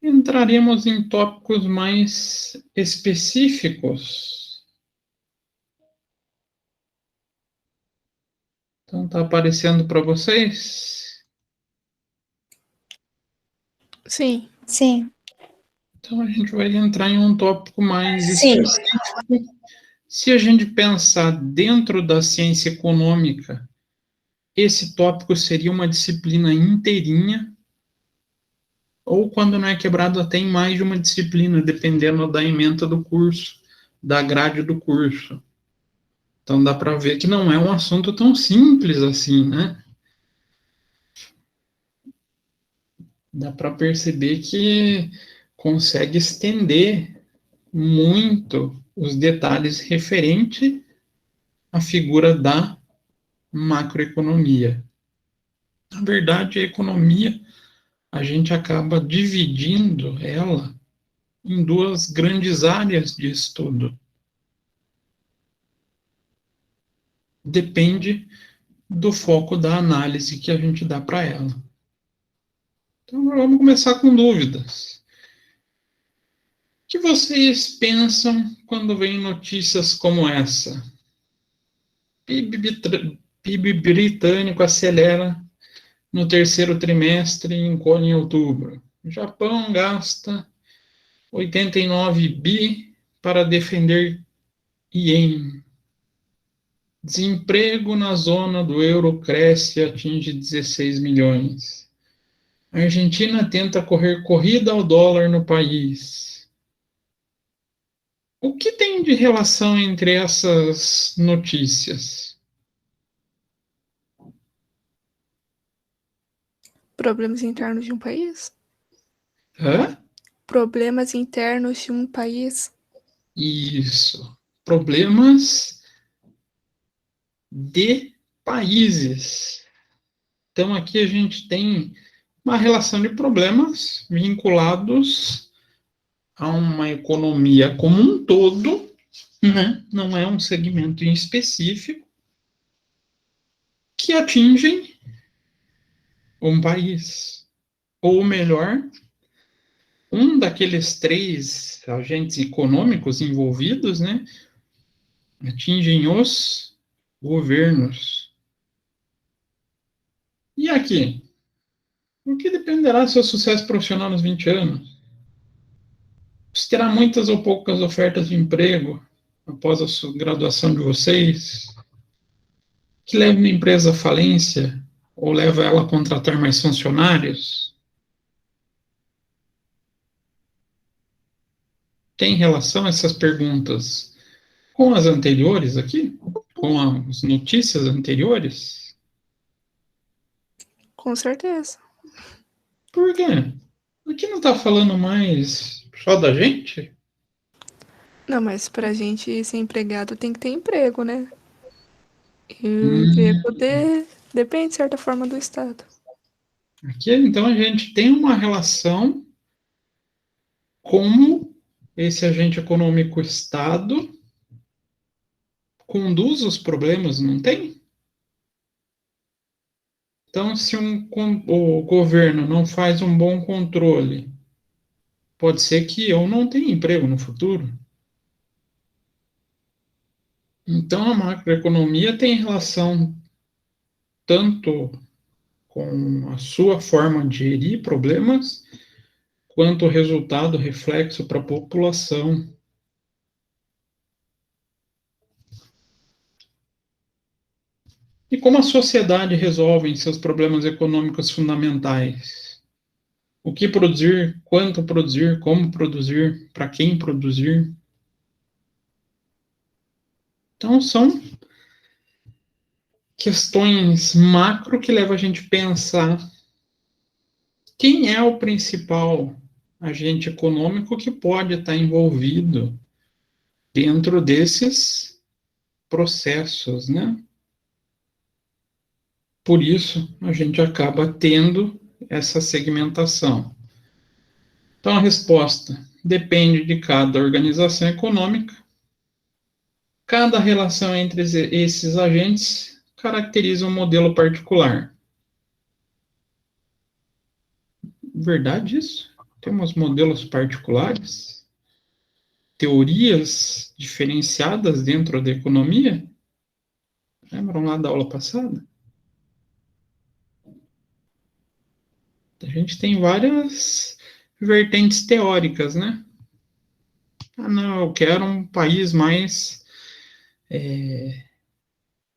Entraremos em tópicos mais específicos. Então, está aparecendo para vocês? Sim. Sim. Então, a gente vai entrar em um tópico mais específico. Se a gente pensar dentro da ciência econômica, esse tópico seria uma disciplina inteirinha, ou quando não é quebrado, até em mais de uma disciplina, dependendo da ementa do curso, da grade do curso. Então dá para ver que não é um assunto tão simples assim, né? Dá para perceber que consegue estender muito os detalhes referente à figura da macroeconomia. Na verdade, a economia, a gente acaba dividindo ela em duas grandes áreas de estudo. Depende do foco da análise que a gente dá para ela. Então, vamos começar com dúvidas. O que vocês pensam quando vem notícias como essa? PIB britânico acelera no terceiro trimestre e encolhe em outubro. O Japão gasta 89 bi para defender ien. Desemprego na zona do euro cresce e atinge 16 milhões. A Argentina tenta correr corrida ao dólar no país. O que tem de relação entre essas notícias? Problemas internos de um país? Hã? Problemas internos de um país? Isso. Problemas de países. Então, aqui a gente tem uma relação de problemas vinculados a uma economia como um todo, né? Não é um segmento em específico, que atingem um país. Ou melhor, um daqueles três agentes econômicos envolvidos, né? Atingem os governos. E aqui? O que dependerá do seu sucesso profissional nos 20 anos? Se terá muitas ou poucas ofertas de emprego após a sua graduação de vocês? Que leva uma empresa à falência ou leva ela a contratar mais funcionários? Tem relação essas perguntas com as anteriores aqui? Com as notícias anteriores? Com certeza. Por quê? Aqui não está falando mais só da gente? Não, mas pra gente ser empregado tem que ter emprego, né? E o Hum, emprego depende, de certa forma, do Estado. aqui, então, a gente tem uma relação como esse agente econômico Estado conduz os problemas, não tem? Então, se o governo não faz um bom controle, pode ser que eu não tenha emprego no futuro. Então, a macroeconomia tem relação tanto com a sua forma de gerir problemas, quanto o resultado reflexo para a população. E como a sociedade resolve seus problemas econômicos fundamentais? O que produzir, quanto produzir, como produzir, para quem produzir? Então, são questões macro que levam a gente a pensar quem é o principal agente econômico que pode estar envolvido dentro desses processos, né? Por isso, a gente acaba tendo essa segmentação. Então, a resposta depende de cada organização econômica, Cada relação entre esses agentes caracteriza um modelo particular. Verdade isso? Temos modelos particulares? Teorias diferenciadas dentro da economia? Lembram lá da aula passada? A gente tem várias vertentes teóricas, né? Ah, não, eu quero um país mais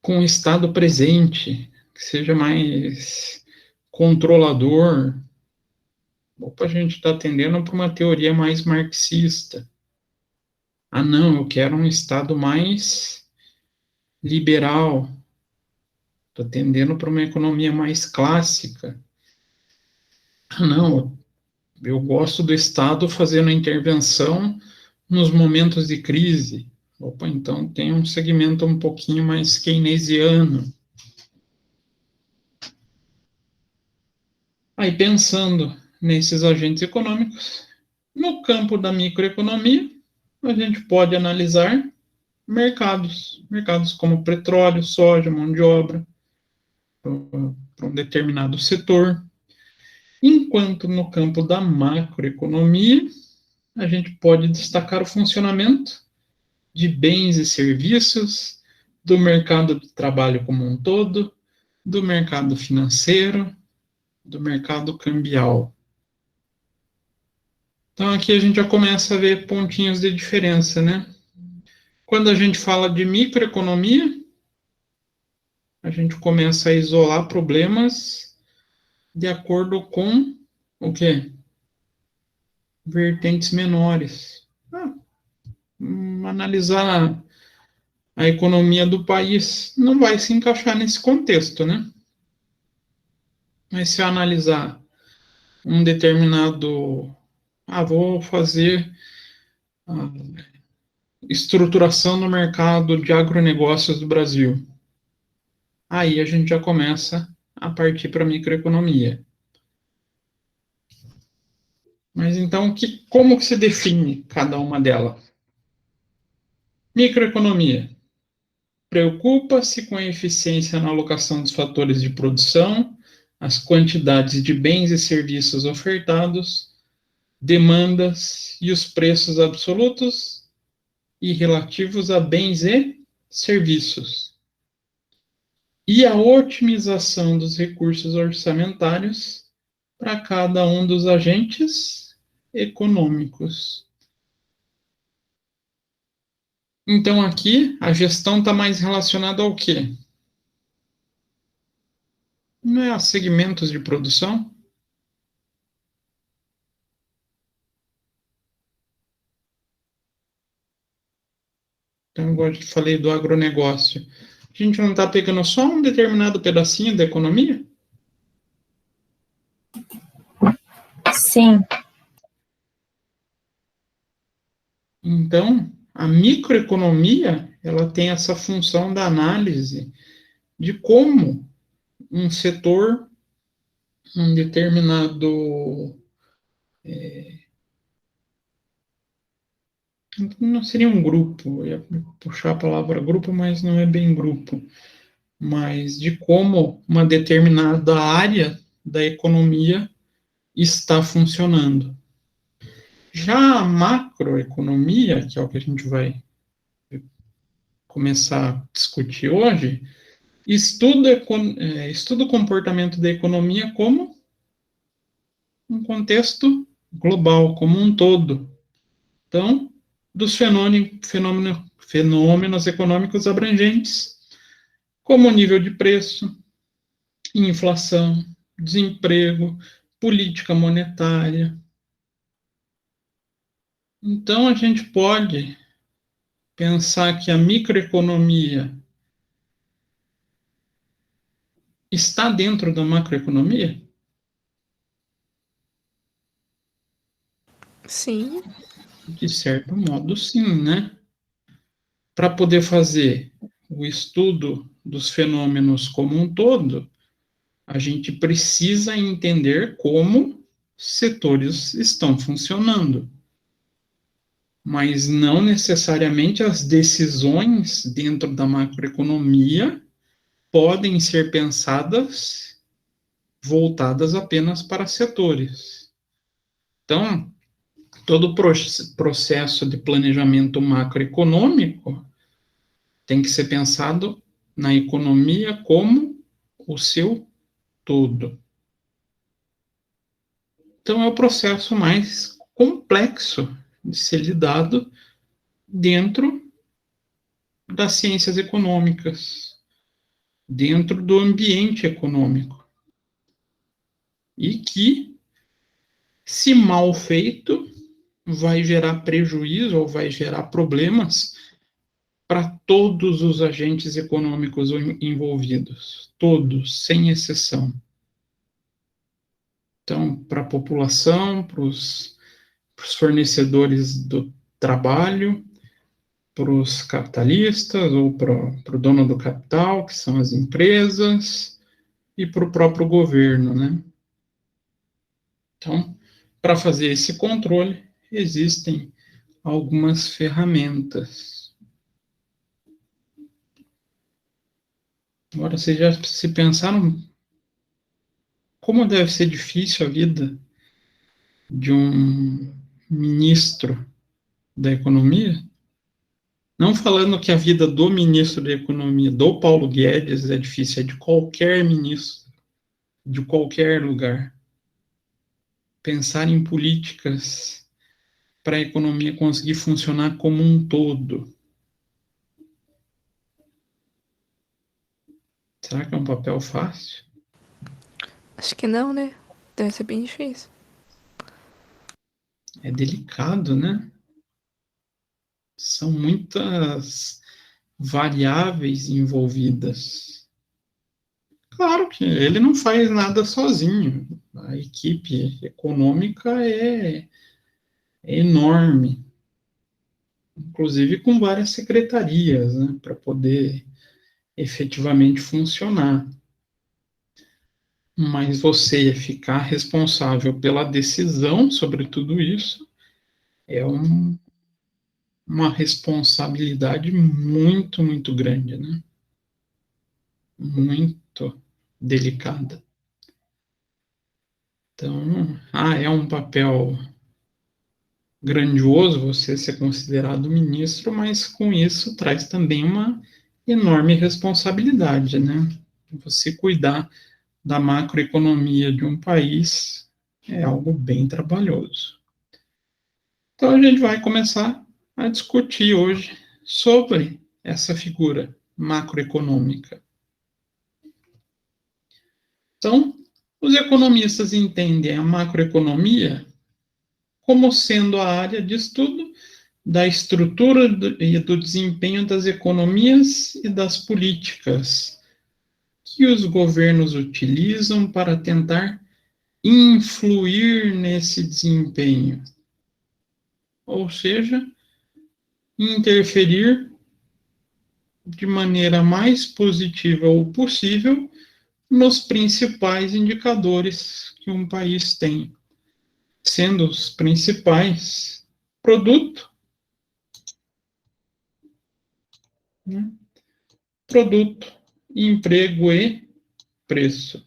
com o Estado presente, que seja mais controlador. Opa, a gente está atendendo para uma teoria mais marxista. Ah, não, eu quero um Estado mais liberal. Estou atendendo para uma economia mais clássica. Ah, não, eu gosto do Estado fazendo a intervenção nos momentos de crise. Opa, então tem um segmento um pouquinho mais keynesiano. Aí, pensando nesses agentes econômicos, no campo da microeconomia, a gente pode analisar mercados como petróleo, soja, mão de obra, para um determinado setor. Enquanto no campo da macroeconomia, a gente pode destacar o funcionamento de bens e serviços, do mercado de trabalho como um todo, do mercado financeiro, do mercado cambial. Então aqui a gente já começa a ver pontinhos de diferença, né? Quando a gente fala de microeconomia, a gente começa a isolar problemas de acordo com o quê? Vertentes menores. Analisar a economia do país não vai se encaixar nesse contexto, né? Mas se eu analisar um determinado... vou fazer a estruturação no mercado de agronegócios do Brasil. Aí a gente já começa a partir para a microeconomia. Mas então, como que se define cada uma delas? Microeconomia. Preocupa-se com a eficiência na alocação dos fatores de produção, as quantidades de bens e serviços ofertados, demandas e os preços absolutos e relativos a bens e serviços. E a otimização dos recursos orçamentários para cada um dos agentes econômicos. Então, aqui, a gestão está mais relacionada ao quê? Não é a segmentos de produção? Então, igual eu falei do agronegócio. A gente não está pegando só um determinado pedacinho da economia? Sim. Então, a microeconomia, ela tem essa função da análise de como um setor, um determinado... não seria um grupo, eu ia puxar a palavra grupo, mas não é bem grupo, mas de como uma determinada área da economia está funcionando. Já a macroeconomia, que é o que a gente vai começar a discutir hoje, estuda o comportamento da economia como um contexto global, como um todo. Então, dos fenômenos econômicos abrangentes, como o nível de preço, inflação, desemprego, política monetária. Então, a gente pode pensar que a microeconomia está dentro da macroeconomia? Sim. De certo modo, sim, né? Para poder fazer o estudo dos fenômenos como um todo, a gente precisa entender como setores estão funcionando. mas não necessariamente as decisões dentro da macroeconomia podem ser pensadas voltadas apenas para setores. Então, todo o processo de planejamento macroeconômico tem que ser pensado na economia como o seu todo. Então, é o processo mais complexo de ser lidado dentro das ciências econômicas, dentro do ambiente econômico. E que, se mal feito, vai gerar prejuízo ou vai gerar problemas para todos os agentes econômicos envolvidos, todos, sem exceção. Então, para a população, para os fornecedores do trabalho, para os capitalistas ou para o dono do capital, que são as empresas, e para o próprio governo, né? Então, para fazer esse controle, existem algumas ferramentas. Agora, vocês já se pensaram como deve ser difícil a vida de um ministro da Economia? Não falando que a vida do ministro da Economia, do Paulo Guedes, é difícil, é de qualquer ministro, de qualquer lugar. Pensar em políticas para a economia conseguir funcionar como um todo. Será que é um papel fácil? Acho que não, né? Deve ser bem difícil. É delicado, né? São muitas variáveis envolvidas. Claro que ele não faz nada sozinho. A equipe econômica é enorme, inclusive com várias secretarias, né, para poder efetivamente funcionar. Mas você ficar responsável pela decisão sobre tudo isso é uma responsabilidade muito, muito grande, né? Muito delicada. Então, é um papel grandioso você ser considerado ministro, mas com isso traz também uma enorme responsabilidade, né? Você cuidar da macroeconomia de um país é algo bem trabalhoso. Então a gente vai começar a discutir hoje sobre essa figura macroeconômica. Então, os economistas entendem a macroeconomia como sendo a área de estudo da estrutura e do desempenho das economias e das políticas que os governos utilizam para tentar influir nesse desempenho, ou seja, interferir de maneira mais positiva ou possível nos principais indicadores que um país tem, sendo os principais produto, né? Produto, emprego e preço.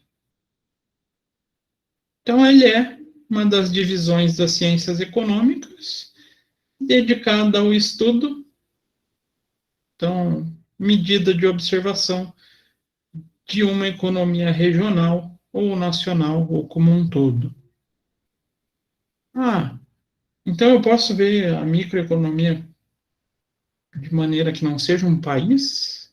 Então, ele é uma das divisões das ciências econômicas dedicada ao estudo, então, medida de observação de uma economia regional ou nacional ou como um todo. Então eu posso ver a microeconomia de maneira que não seja um país?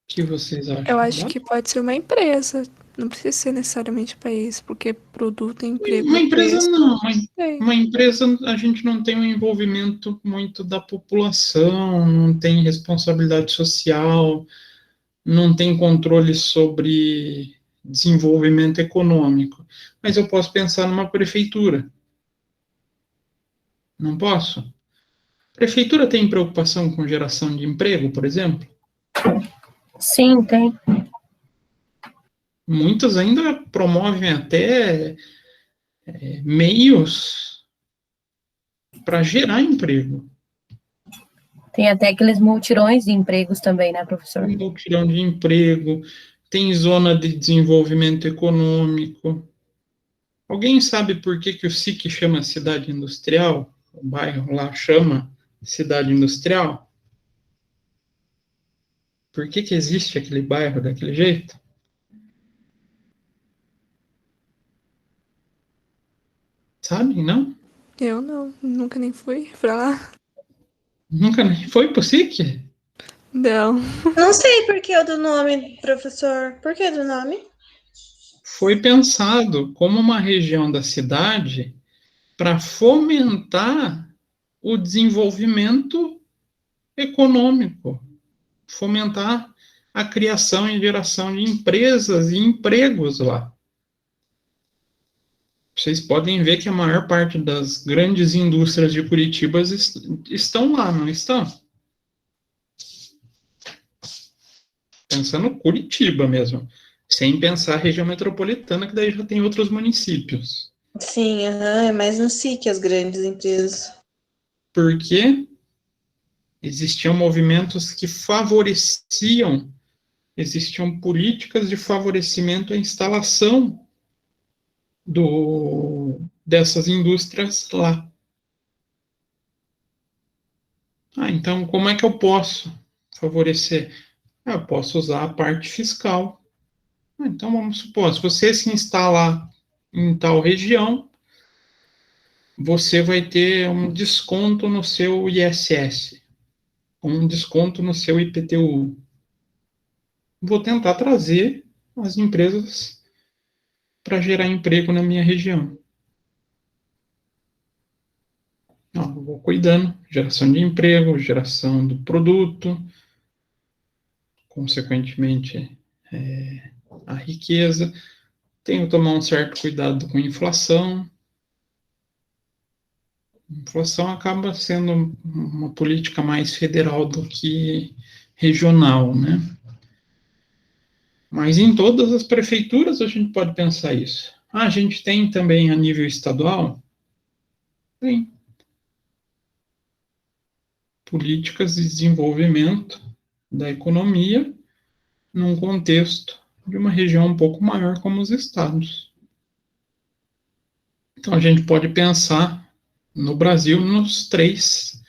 O que vocês acham? Eu acho que pode ser uma empresa. Não precisa ser necessariamente país, porque produto, emprego Uma e empresa preço. não, Sei. uma empresa a gente não tem um envolvimento muito da população, não tem responsabilidade social, não tem controle sobre desenvolvimento econômico. Mas eu posso pensar numa prefeitura. Não posso? A prefeitura tem preocupação com geração de emprego, por exemplo? Sim, tem. Muitas ainda promovem até meios para gerar emprego. Tem até aqueles multirões de empregos também, né, professor? Tem mutirão de emprego, tem zona de desenvolvimento econômico. Alguém sabe por que o SIC chama cidade industrial? O bairro lá chama cidade industrial? Por que existe aquele bairro daquele jeito? Sabe, não? Eu não, nunca nem fui pra lá. Nunca nem foi pro SIC? Não. Não sei por que do nome, professor. Por que do nome? Foi pensado como uma região da cidade para fomentar o desenvolvimento econômico, fomentar a criação e geração de empresas e empregos lá. Vocês podem ver que a maior parte das grandes indústrias de Curitiba estão lá, não estão? Pensando Curitiba mesmo, sem pensar a região metropolitana, que daí já tem outros municípios. Sim, é mais no SIC as grandes empresas. Porque existiam movimentos que favoreciam, existiam políticas de favorecimento à instalação dessas indústrias lá. Então, como é que eu posso favorecer? Eu posso usar a parte fiscal. Então, vamos supor, se você se instalar em tal região, você vai ter um desconto no seu ISS, um desconto no seu IPTU. Vou tentar trazer as empresas para gerar emprego na minha região. Vou cuidando, geração de emprego, geração do produto, consequentemente, a riqueza. Tenho que tomar um certo cuidado com a inflação. A inflação acaba sendo uma política mais federal do que regional, né? Mas em todas as prefeituras a gente pode pensar isso. A gente tem também a nível estadual? Tem. Políticas de desenvolvimento da economia num contexto de uma região um pouco maior como os estados. Então a gente pode pensar no Brasil nos três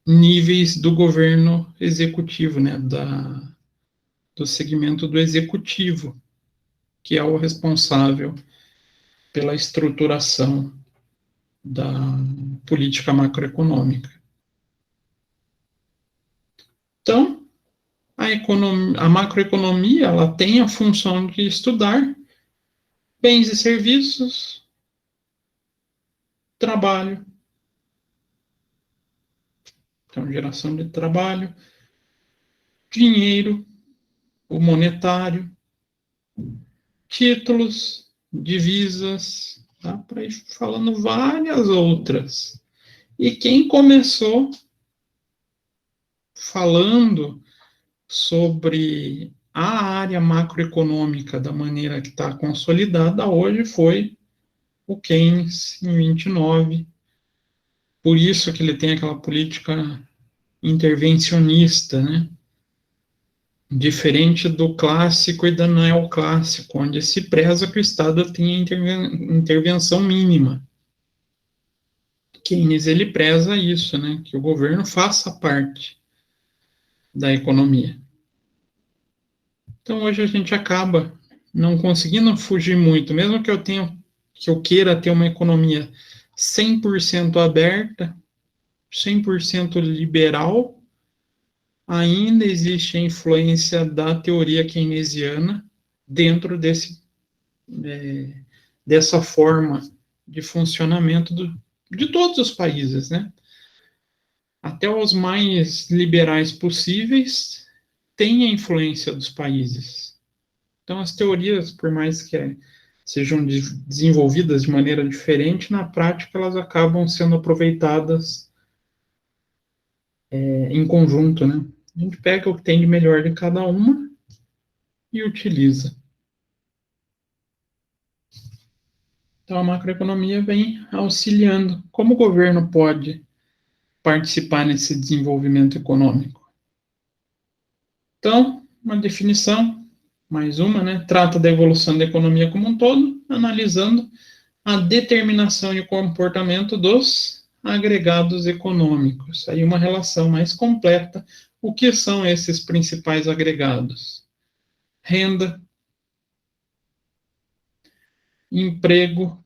níveis do governo executivo, né, do segmento do executivo, que é o responsável pela estruturação da política macroeconômica. Então, a macroeconomia ela tem a função de estudar bens e serviços, trabalho, então geração de trabalho, dinheiro, o monetário, títulos, divisas, tá? Para ir falando várias outras. E quem começou falando sobre a área macroeconômica da maneira que está consolidada hoje foi o Keynes, em 29. Por isso que ele tem aquela política intervencionista, né? Diferente do clássico e do neoclássico, onde se preza que o Estado tenha intervenção mínima. Keynes, ele preza isso, né? Que o governo faça parte da economia. Então, hoje a gente acaba não conseguindo fugir muito, mesmo que eu queira ter uma economia 100% aberta, 100% liberal, ainda existe a influência da teoria keynesiana dentro dessa forma de funcionamento de todos os países, né? Até os mais liberais possíveis têm a influência dos países. Então, as teorias, por mais que sejam desenvolvidas de maneira diferente, na prática elas acabam sendo aproveitadas em conjunto, né? A gente pega o que tem de melhor de cada uma e utiliza. Então, a macroeconomia vem auxiliando. Como o governo pode participar nesse desenvolvimento econômico? Então, uma definição, mais uma, né? Trata da evolução da economia como um todo, analisando a determinação e o comportamento dos agregados econômicos. Aí uma relação mais completa. O que são esses principais agregados? Renda, emprego,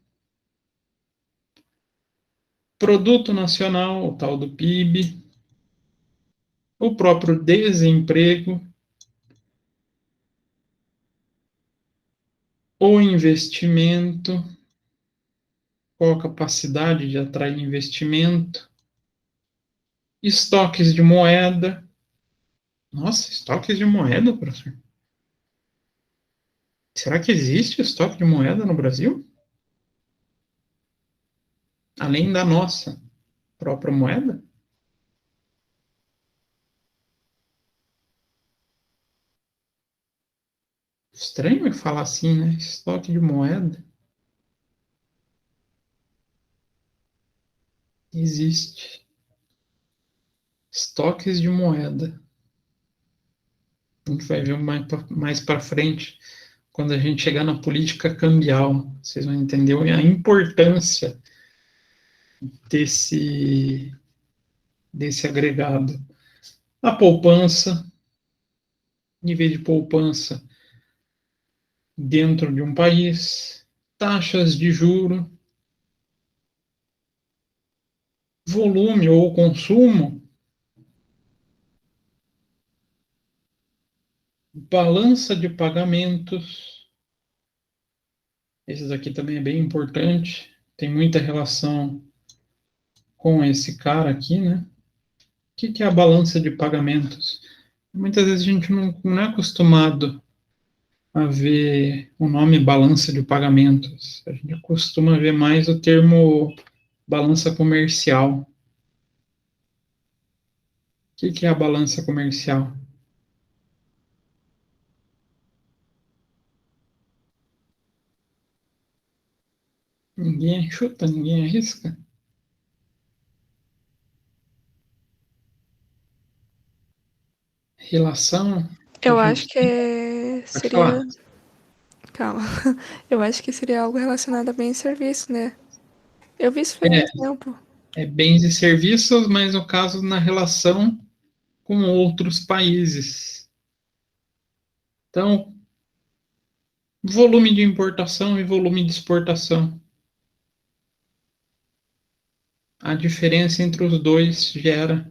produto nacional, o tal do PIB, o próprio desemprego, o investimento, qual a capacidade de atrair investimento, estoques de moeda. Nossa, estoques de moeda, professor? Será que existe estoque de moeda no Brasil? Além da nossa própria moeda? Estranho falar assim, né? Estoque de moeda. Existe. Estoques de moeda. A gente vai ver mais para frente, quando a gente chegar na política cambial. Vocês vão entender a importância desse agregado. A poupança, nível de poupança dentro de um país, taxas de juro, volume ou consumo, balança de pagamentos. Esse aqui também é bem importante, tem muita relação com esse cara aqui, né? O que é a balança de pagamentos? Muitas vezes a gente não é acostumado a ver o nome balança de pagamentos. A gente costuma ver mais o termo balança comercial. O que é a balança comercial? Ninguém chuta, ninguém arrisca. Relação. Eu A acho gente que pode falar. seria. Calma. Eu acho que seria algo relacionado a bens e serviços, né? Eu vi isso faz muito tempo. É bens e serviços, mas no caso na relação com outros países. Então, volume de importação e volume de exportação. A diferença entre os dois gera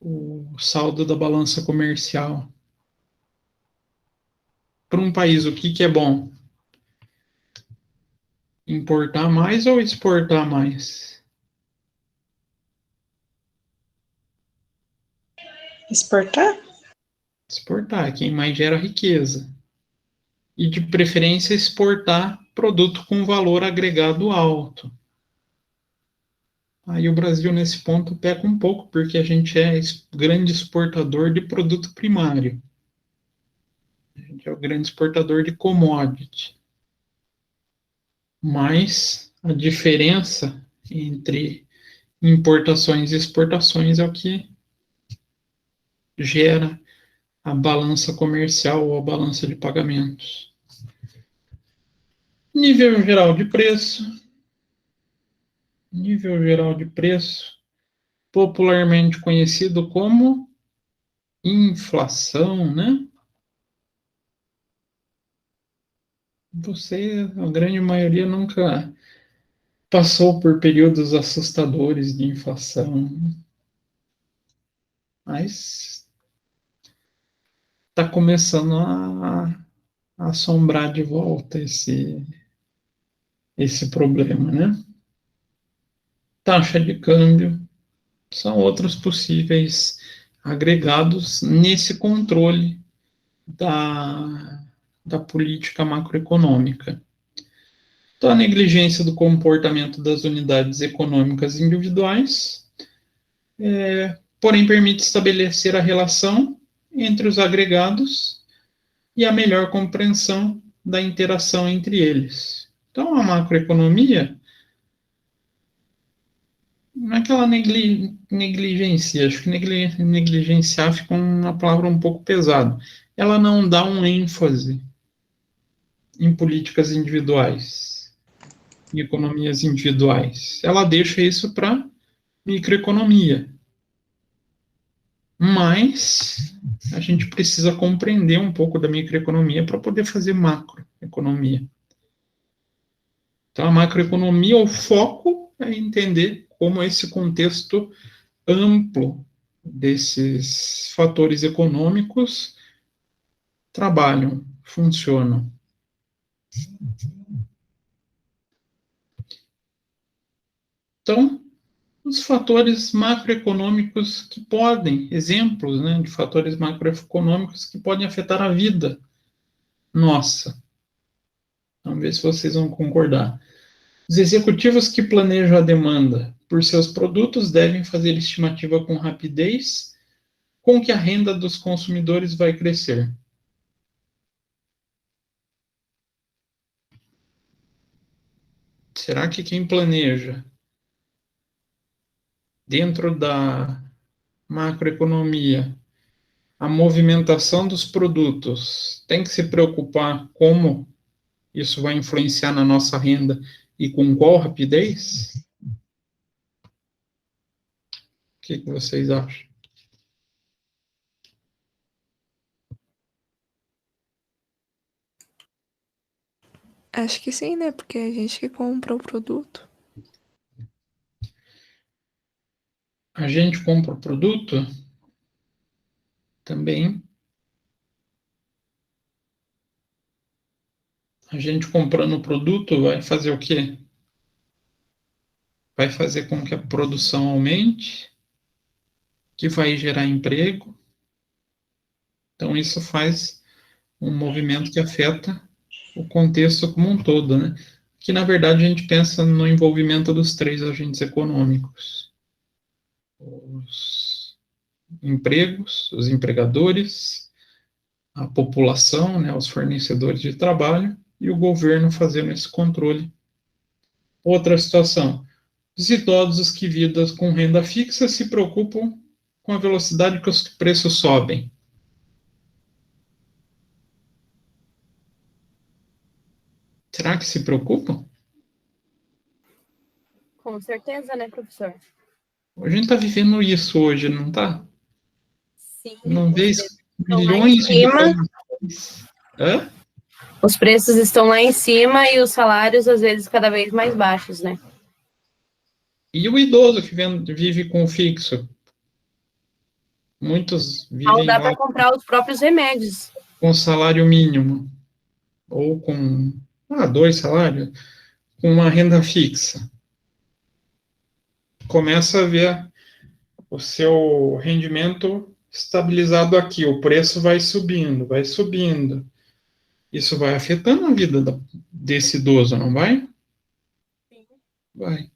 o saldo da balança comercial. Para um país, o que é bom? Importar mais ou exportar mais? Exportar? Exportar, é quem mais gera riqueza. E de preferência exportar produto com valor agregado alto. Aí o Brasil, nesse ponto, peca um pouco, porque a gente é grande exportador de produto primário. A gente é o grande exportador de commodity. Mas a diferença entre importações e exportações é o que gera a balança comercial ou a balança de pagamentos. Nível geral de preço. Nível geral de preço, popularmente conhecido como inflação, né? Você, a grande maioria, nunca passou por períodos assustadores de inflação, mas está começando a assombrar de volta esse problema, né? Taxa de câmbio são outros possíveis agregados nesse controle da política macroeconômica. Então, a negligência do comportamento das unidades econômicas individuais porém permite estabelecer a relação entre os agregados e a melhor compreensão da interação entre eles. Então, a macroeconomia não é que ela negligencia, acho que negligenciar fica uma palavra um pouco pesada. Ela não dá um ênfase em políticas individuais, em economias individuais. Ela deixa isso para microeconomia. Mas a gente precisa compreender um pouco da microeconomia para poder fazer macroeconomia. Então, a macroeconomia, o foco é entender como esse contexto amplo desses fatores econômicos trabalham, funcionam. Então, os fatores macroeconômicos que podem, exemplos, né, de fatores macroeconômicos que podem afetar a vida nossa. Vamos ver se vocês vão concordar. Os executivos que planejam a demanda por seus produtos devem fazer estimativa com rapidez com que a renda dos consumidores vai crescer. Será que quem planeja dentro da macroeconomia a movimentação dos produtos tem que se preocupar como isso vai influenciar na nossa renda e com qual rapidez? O que vocês acham? Acho que sim, né? Porque é a gente que compra o produto. A gente compra o produto também. A gente comprando o produto vai fazer o quê? Vai fazer com que a produção aumente, que vai gerar emprego. Então, isso faz um movimento que afeta o contexto como um todo, né? Que, na verdade, a gente pensa no envolvimento dos três agentes econômicos. Os empregos, os empregadores, a população, né, os fornecedores de trabalho e o governo fazendo esse controle. Outra situação, os idosos que vivem com renda fixa se preocupam com a velocidade que os preços sobem. Será que se preocupam? Com certeza, né, professor? A gente está vivendo isso hoje, não está? Sim, Não os vê preços estão lá em milhões de cima. reclamações? Hã? Os preços estão lá em cima e os salários, às vezes, cada vez mais baixos, né? E o idoso que vive com fixo? Muitos Não vivem dá lá para comprar os próprios remédios. com salário mínimo, ou com 2 salários, com uma renda fixa. Começa a ver o seu rendimento estabilizado aqui, o preço vai subindo, vai subindo. Isso vai afetando a vida desse idoso, não vai? Vai.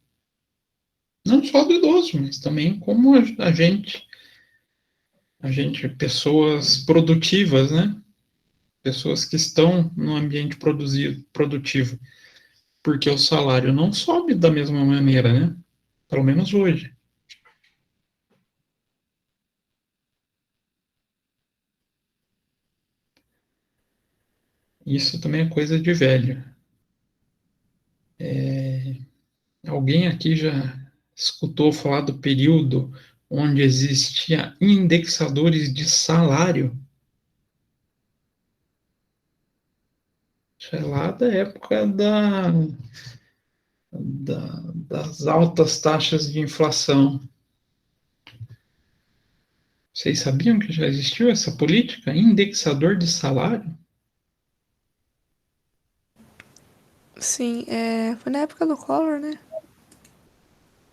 Não só do idoso, mas também como pessoas produtivas, né? Pessoas que estão no ambiente produtivo, porque o salário não sobe da mesma maneira, né? Pelo menos hoje. Isso também é coisa de velho. Alguém aqui já escutou falar do período onde existia indexadores de salário? Isso é lá da época das altas taxas de inflação. Vocês sabiam que já existiu essa política? Indexador de salário? Sim, foi na época do Collor, né?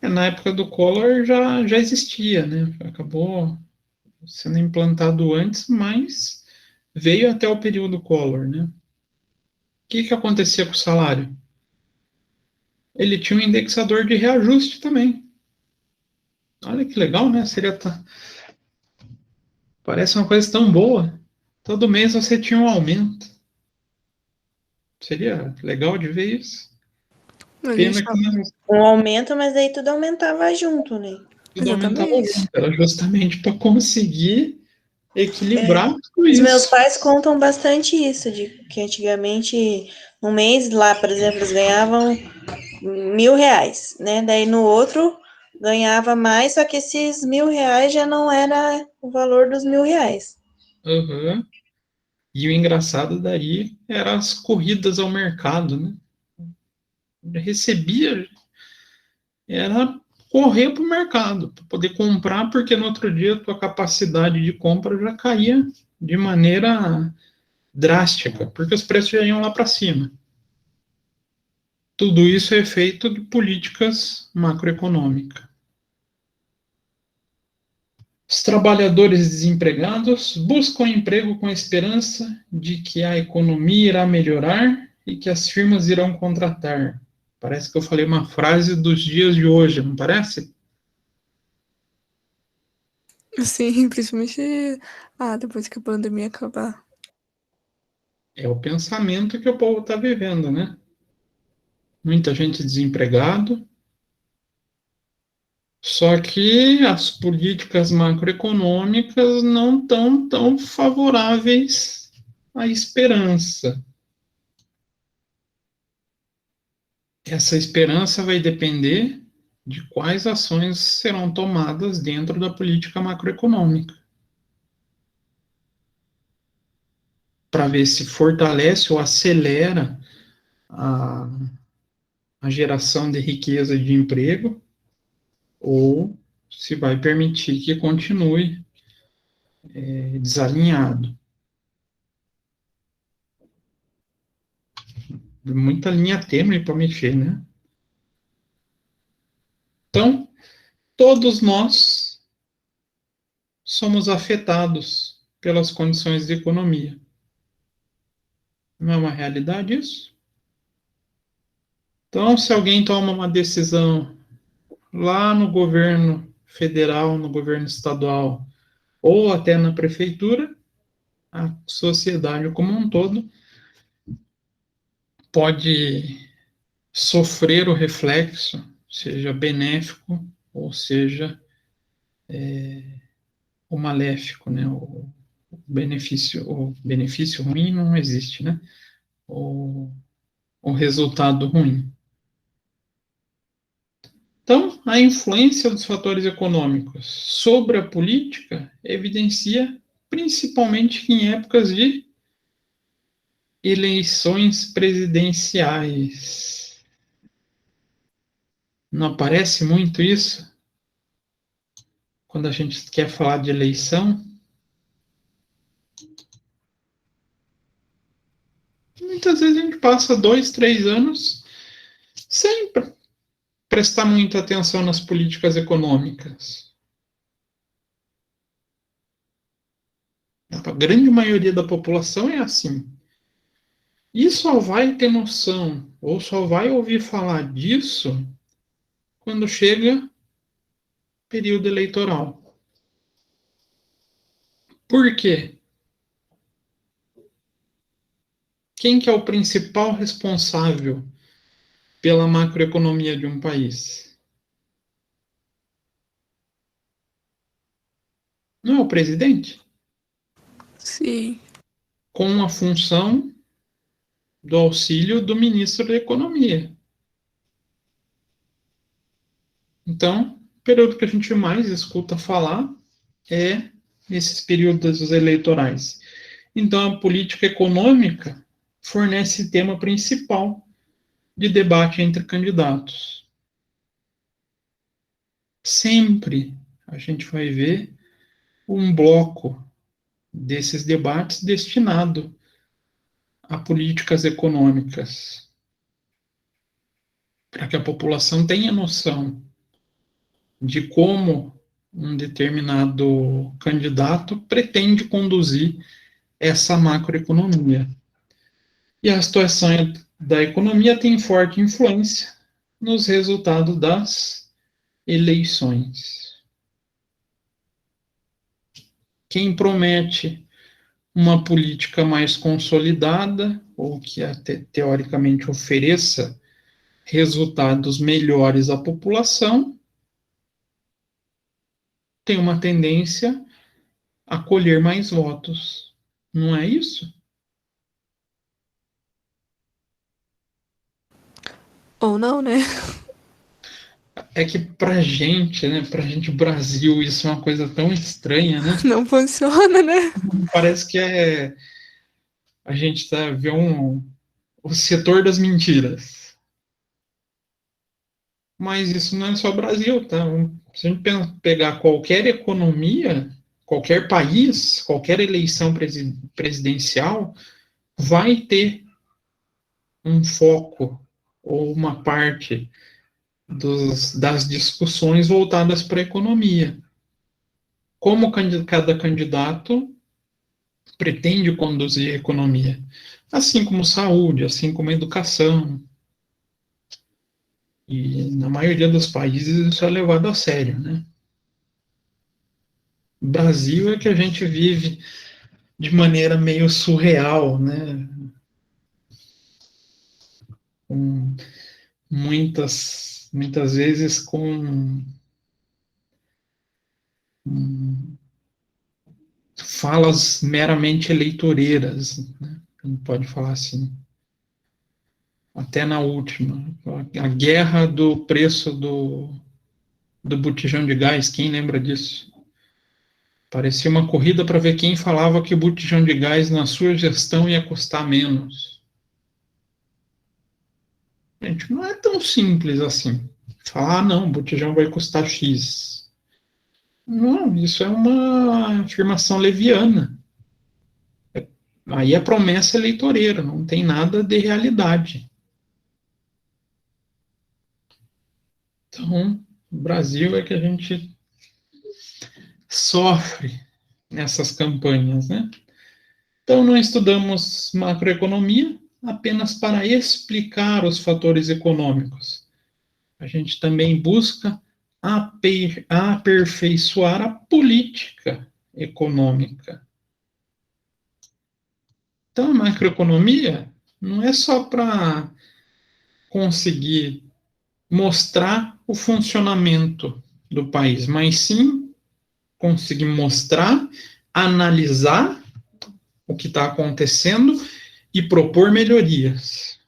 Na época do Collor já existia, né? Acabou sendo implantado antes, mas veio até o período Collor, né? O que acontecia com o salário? Ele tinha um indexador de reajuste também. Olha que legal, né? Parece uma coisa tão boa. Todo mês você tinha um aumento. Seria legal de ver isso. A gente Pena que tava... não, Um aumento, mas daí tudo aumentava junto, né? tudo aumentava Exatamente. junto. Era justamente para conseguir equilibrar tudo Os meus isso. pais contam bastante isso, de que antigamente, um mês lá, por exemplo, eles ganhavam R$ 1.000, né? Daí no outro ganhava mais, só que esses R$ 1.000 já não era o valor dos R$ 1.000. Uhum. E o engraçado daí eram as corridas ao mercado, né? Recebia, era correr para o mercado, para poder comprar, porque no outro dia a tua capacidade de compra já caía de maneira drástica, porque os preços já iam lá para cima. Tudo isso é efeito de políticas macroeconômicas. Os trabalhadores desempregados buscam emprego com a esperança de que a economia irá melhorar e que as firmas irão contratar. Parece que eu falei uma frase dos dias de hoje, não parece? Sim, principalmente depois que a pandemia acabar. É o pensamento que o povo está vivendo, né? Muita gente desempregado, só que as políticas macroeconômicas não estão tão favoráveis à esperança. Essa esperança vai depender de quais ações serão tomadas dentro da política macroeconômica, para ver se fortalece ou acelera a, a geração de riqueza e de emprego, ou se vai permitir que continue desalinhado. Muita linha tênue para mexer, né? Então, todos nós somos afetados pelas condições de economia. Não é uma realidade isso? Então, se alguém toma uma decisão lá no governo federal, no governo estadual, ou até na prefeitura, a sociedade como um todo pode sofrer o reflexo, seja benéfico ou seja o maléfico, né? O benefício ruim não existe, né? O, o resultado ruim. Então, a influência dos fatores econômicos sobre a política evidencia principalmente em épocas de eleições presidenciais. Não aparece muito isso quando a gente quer falar de eleição? Muitas vezes a gente passa 2, 3 anos sem prestar muita atenção nas políticas econômicas. A grande maioria da população é assim. E só vai ter noção, ou só vai ouvir falar disso quando chega período eleitoral. Por quê? Quem que é o principal responsável pela macroeconomia de um país? Não é o presidente? Sim. Com a função do auxílio do ministro da Economia. Então, o período que a gente mais escuta falar é esses períodos eleitorais. Então, a política econômica fornece tema principal de debate entre candidatos. Sempre a gente vai ver um bloco desses debates destinado a políticas econômicas, para que a população tenha noção de como um determinado candidato pretende conduzir essa macroeconomia. E a situação da economia tem forte influência nos resultados das eleições. quem promete uma política mais consolidada, ou que até teoricamente ofereça resultados melhores à população, tem uma tendência a colher mais votos. Não é isso? Ou não, né? É que pra gente, né, pra gente Brasil, isso é uma coisa tão estranha, né? Não funciona, né? Parece que a gente tá vendo o setor das mentiras. Mas isso não é só Brasil, tá? Se a gente pegar qualquer economia, qualquer país, qualquer eleição presidencial, vai ter um foco ou uma parte das discussões voltadas para a economia. Como cada candidato pretende conduzir a economia, assim como saúde, assim como educação. E na maioria dos países isso é levado a sério, né? O Brasil é que a gente vive de maneira meio surreal, né? Com muitas vezes com falas meramente eleitoreiras, né? Não pode falar assim. Até na última, a guerra do preço do botijão de gás, quem lembra disso? Parecia uma corrida para ver quem falava que o botijão de gás na sua gestão ia custar menos. Gente, não é tão simples assim. Falar, não, o botijão vai custar X. Não, isso é uma afirmação leviana. Aí é promessa eleitoreira, não tem nada de realidade. Então, o Brasil é que a gente sofre nessas campanhas, né? Então, não estudamos macroeconomia apenas para explicar os fatores econômicos. A gente também busca aperfeiçoar a política econômica. Então, a macroeconomia não é só para conseguir mostrar o funcionamento do país, mas sim conseguir mostrar, analisar o que está acontecendo e propor melhorias.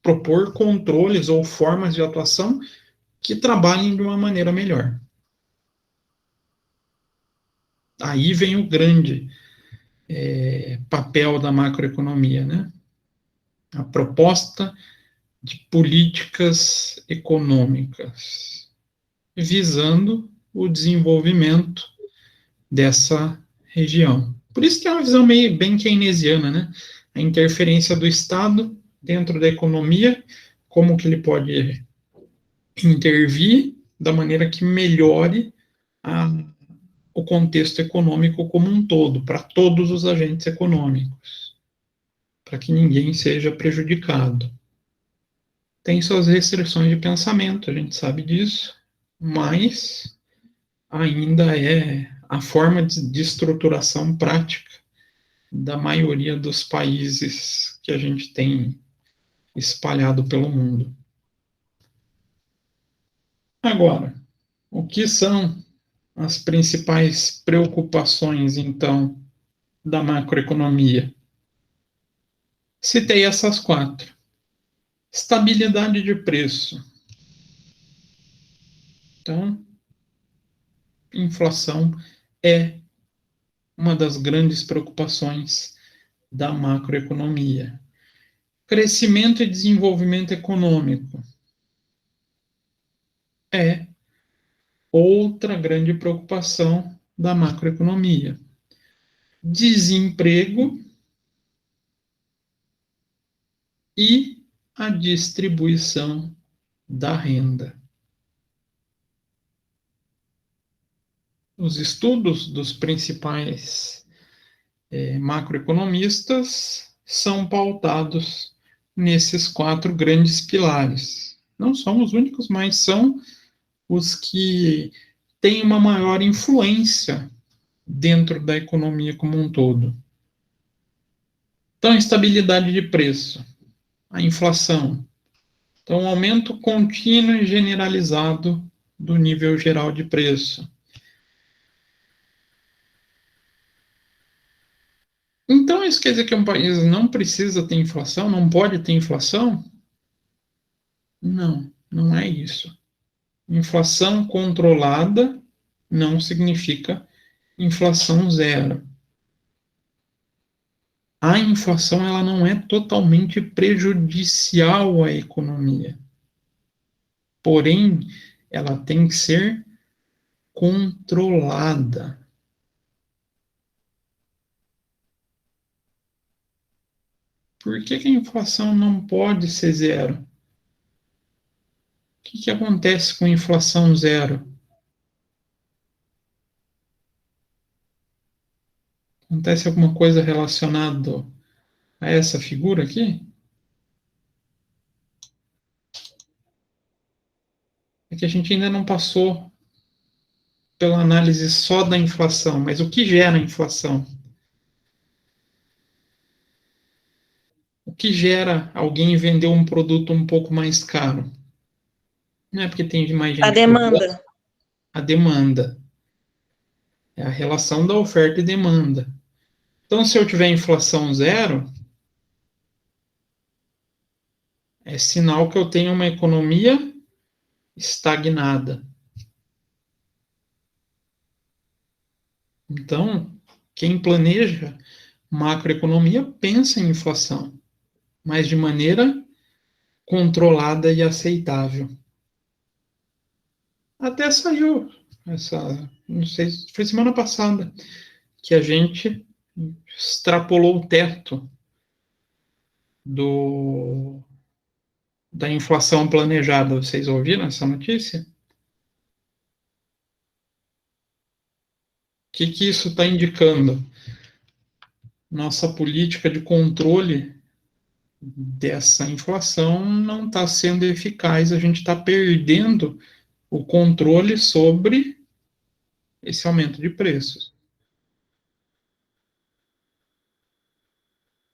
Propor controles ou formas de atuação que trabalhem de uma maneira melhor. Aí vem o grande papel da macroeconomia, né? A proposta de políticas econômicas, visando o desenvolvimento dessa região. Por isso que é uma visão meio bem keynesiana, né? A interferência do Estado dentro da economia, como que ele pode intervir da maneira que melhore o contexto econômico como um todo, para todos os agentes econômicos, para que ninguém seja prejudicado. Tem suas restrições de pensamento, a gente sabe disso, mas ainda é a forma de estruturação prática da maioria dos países que a gente tem espalhado pelo mundo. Agora, o que são as principais preocupações, então, da macroeconomia? Citei essas 4. Estabilidade de preço. Então, inflação é uma das grandes preocupações da macroeconomia. Crescimento e desenvolvimento econômico é outra grande preocupação da macroeconomia. Desemprego e a distribuição da renda. Os estudos dos principais macroeconomistas são pautados nesses 4 grandes pilares. Não são os únicos, mas são os que têm uma maior influência dentro da economia como um todo. Então, estabilidade de preço, a inflação. Então, um aumento contínuo e generalizado do nível geral de preço. Então, isso quer dizer que um país não precisa ter inflação, não pode ter inflação? Não, não é isso. Inflação controlada não significa inflação zero. A inflação ela não é totalmente prejudicial à economia. Porém, ela tem que ser controlada. Por que a inflação não pode ser zero? O que acontece com inflação zero? Acontece alguma coisa relacionada a essa figura aqui? É que a gente ainda não passou pela análise só da inflação, mas o que gera a inflação? O que gera alguém vender um produto um pouco mais caro? Não é porque tem mais gente A demanda. A demanda. É a relação da oferta e demanda. Então, se eu tiver inflação zero, é sinal que eu tenho uma economia estagnada. Então, quem planeja macroeconomia pensa em inflação, mas de maneira controlada e aceitável. Até saiu não sei, foi semana passada, que a gente extrapolou o teto da inflação planejada. Vocês ouviram essa notícia? O que isso está indicando? Nossa política de controle dessa inflação não está sendo eficaz, a gente está perdendo o controle sobre esse aumento de preços.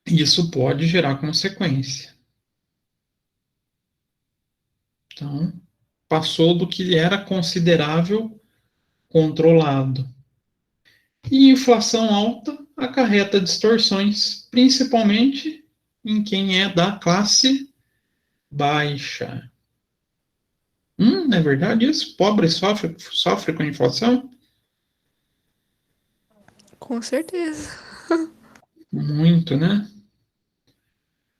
Isso pode gerar consequência. Então, passou do que era considerável controlado. E inflação alta acarreta distorções, principalmente em quem é da classe baixa. Não é verdade isso? Pobre sofre com a inflação? Com certeza. Muito, né?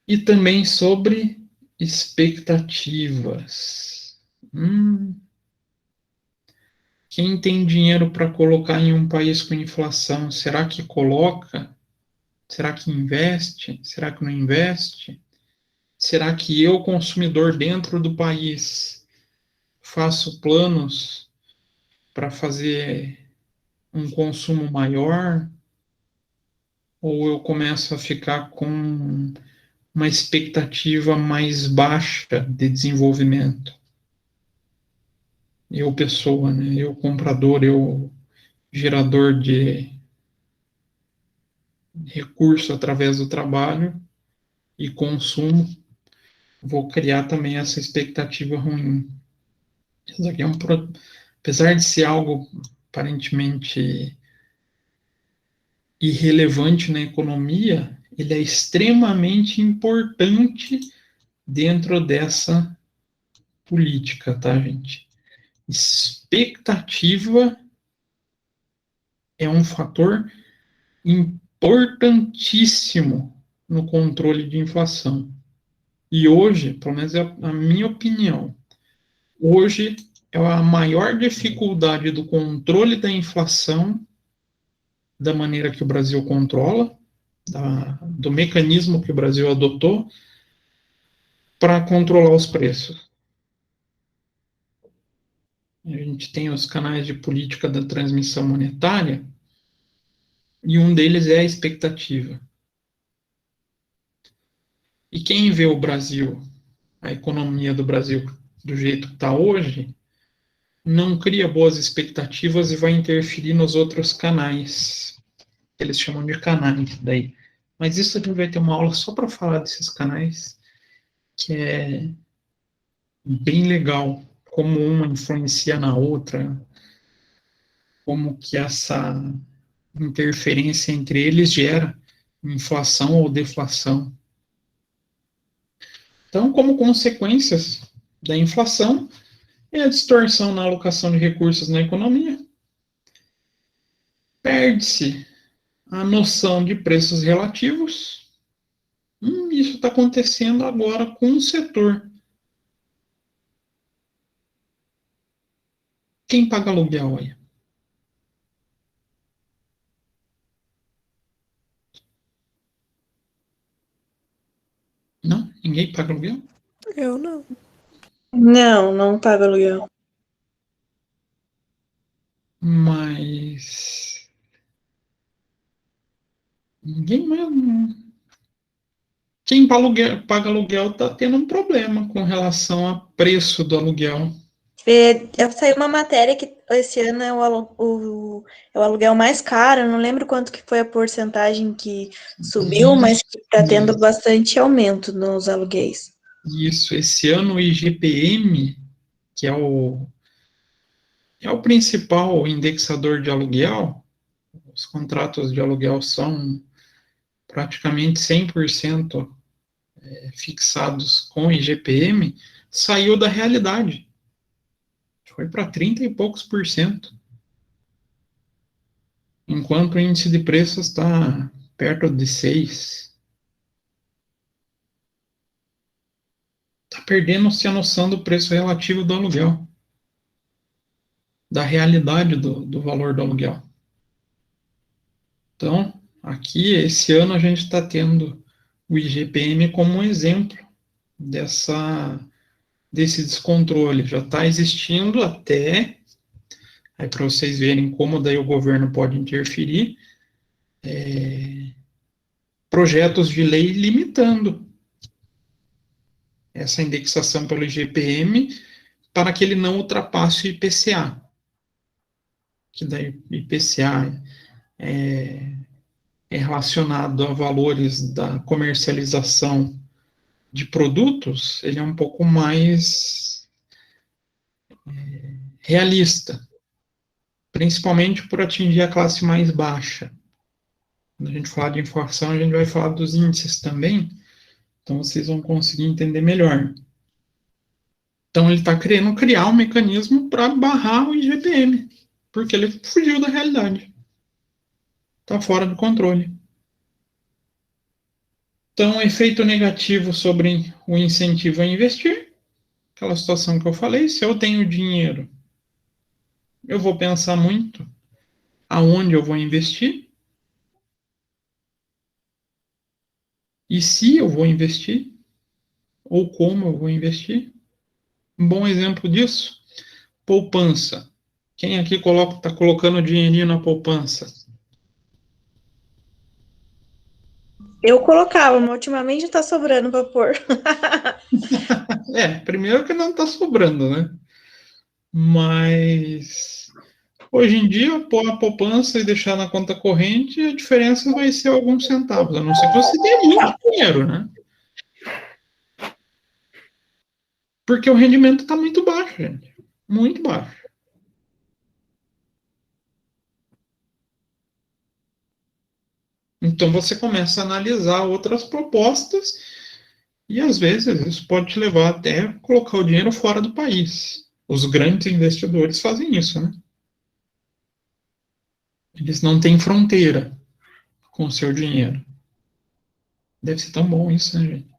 E também sobre expectativas. Quem tem dinheiro para colocar em um país com inflação, será que coloca? Será que investe? Será que não investe? Será que eu, consumidor dentro do país, faço planos para fazer um consumo maior? Ou eu começo a ficar com uma expectativa mais baixa de desenvolvimento? Eu, pessoa, né? Eu, comprador, eu, gerador de recurso através do trabalho e consumo, vou criar também essa expectativa ruim. Isso aqui apesar de ser algo aparentemente irrelevante na economia, ele é extremamente importante dentro dessa política, tá, gente? Expectativa é um fator importantíssimo no controle de inflação. E hoje, pelo menos é a minha opinião, hoje é a maior dificuldade do controle da inflação, da maneira que o Brasil controla, do mecanismo que o Brasil adotou para controlar os preços. A gente tem os canais de política da transmissão monetária, e um deles é a expectativa. E quem vê o Brasil, a economia do Brasil, do jeito que está hoje, não cria boas expectativas e vai interferir nos outros canais. Eles chamam de canais daí. Mas isso a gente vai ter uma aula só para falar desses canais, que é bem legal, como uma influencia na outra, como que essa interferência entre eles gera inflação ou deflação. Então, como consequências da inflação, é a distorção na alocação de recursos na economia, perde-se a noção de preços relativos. Isso está acontecendo agora com o setor. Quem paga aluguel aí? Não? Ninguém paga aluguel? Eu não. Não, não paga aluguel. Mas ninguém mesmo. Quem paga aluguel está tendo um problema com relação ao preço do aluguel. Saiu uma matéria que esse ano é é o aluguel mais caro, eu não lembro quanto que foi a porcentagem que subiu, mas que está tendo bastante aumento nos aluguéis. Isso, esse ano o IGPM, que é o principal indexador de aluguel, os contratos de aluguel são praticamente 100% fixados com IGPM, saiu da realidade. Foi para 30 e poucos por cento. Enquanto o índice de preços está perto de 6. Está perdendo-se a noção do preço relativo do aluguel. Da realidade do valor do aluguel. Então, aqui, esse ano, a gente está tendo o IGPM como um exemplo desse descontrole. Já está existindo até, aí para vocês verem como daí o governo pode interferir, projetos de lei limitando essa indexação pelo IGPM para que ele não ultrapasse o IPCA. Que daí o IPCA é relacionado a valores da comercialização de produtos, ele é um pouco mais realista, principalmente por atingir a classe mais baixa. Quando a gente falar de inflação, a gente vai falar dos índices também, então vocês vão conseguir entender melhor. Então ele está querendo criar um mecanismo para barrar o IGPM, porque ele fugiu da realidade. Está fora do controle. Então, efeito negativo sobre o incentivo a investir, aquela situação que eu falei, se eu tenho dinheiro, eu vou pensar muito aonde eu vou investir e se eu vou investir ou como eu vou investir. Um bom exemplo disso, poupança. Quem aqui está colocando dinheirinho na poupança? Eu colocava, mas ultimamente está sobrando para pôr. Primeiro que não está sobrando, né? Mas hoje em dia, pôr a poupança e deixar na conta corrente, a diferença vai ser alguns centavos, a não ser que você tenha muito dinheiro, né? Porque o rendimento está muito baixo, gente. Muito baixo. Então você começa a analisar outras propostas e às vezes isso pode te levar até colocar o dinheiro fora do país. Os grandes investidores fazem isso, né? Eles não têm fronteira com o seu dinheiro. Deve ser tão bom isso, né, gente?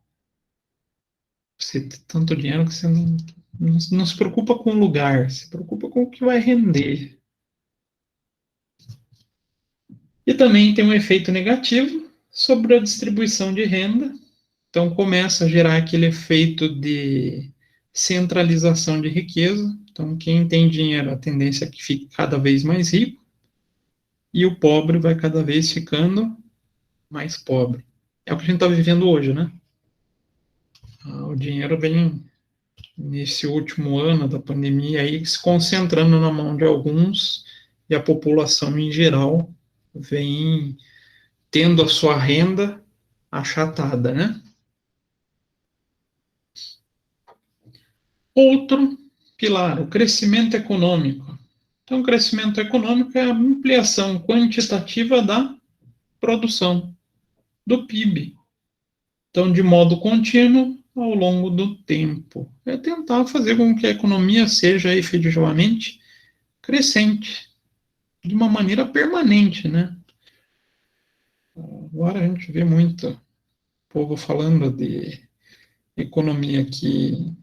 Você ter tanto dinheiro que você não se preocupa com o lugar, se preocupa com o que vai render. E também tem um efeito negativo sobre a distribuição de renda. Então começa a gerar aquele efeito de centralização de riqueza. Então quem tem dinheiro, a tendência é que fique cada vez mais rico e o pobre vai cada vez ficando mais pobre. É o que a gente está vivendo hoje, né? O dinheiro vem nesse último ano da pandemia, aí se concentrando na mão de alguns, e a população em geral vem tendo a sua renda achatada, né? Outro pilar, o crescimento econômico. Então, o crescimento econômico é a ampliação quantitativa da produção, do PIB. Então, de modo contínuo, ao longo do tempo. É tentar fazer com que a economia seja efetivamente crescente, de uma maneira permanente, né? Agora a gente vê muito povo falando de economia que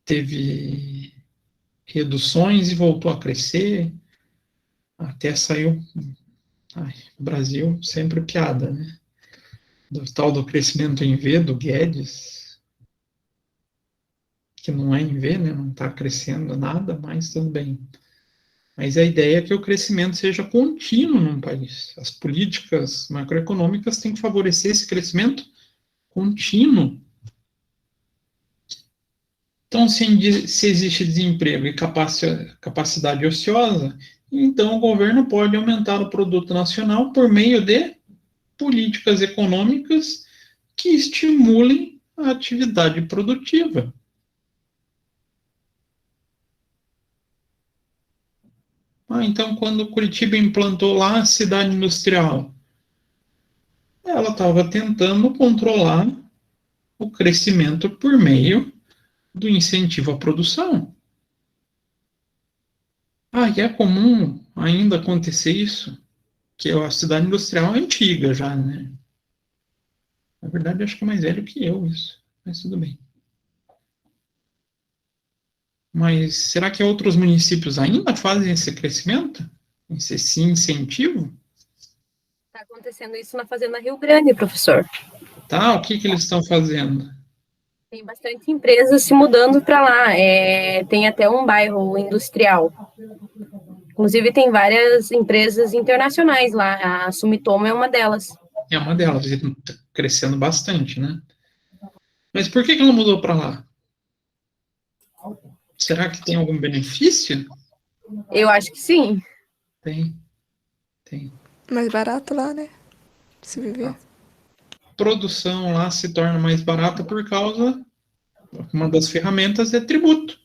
teve reduções e voltou a crescer, até saiu. Ai, Brasil, sempre piada, né? Do tal do crescimento em V do Guedes, que não é em V, né? Não está crescendo nada, mas tudo bem. Mas a ideia é que o crescimento seja contínuo num país. As políticas macroeconômicas têm que favorecer esse crescimento contínuo. Então, se existe desemprego e capacidade ociosa, então o governo pode aumentar o produto nacional por meio de políticas econômicas que estimulem a atividade produtiva. Então, quando Curitiba implantou lá a cidade industrial, ela estava tentando controlar o crescimento por meio do incentivo à produção. E é comum ainda acontecer isso, que a cidade industrial é antiga já, né? Na verdade, acho que é mais velho que eu isso, mas tudo bem. Mas será que outros municípios ainda fazem esse crescimento? Esse incentivo? Está acontecendo isso na Fazenda Rio Grande, professor. Tá, o que eles estão fazendo? Tem bastante empresas se mudando para lá. Tem até um bairro industrial. Inclusive, tem várias empresas internacionais lá. A Sumitomo é uma delas. É uma delas, está crescendo bastante, né? Mas por que ela mudou para lá? Será que tem algum benefício? Eu acho que sim. Tem. Mais barato lá, né? Se viver. A produção lá se torna mais barata por causa, uma das ferramentas é tributo.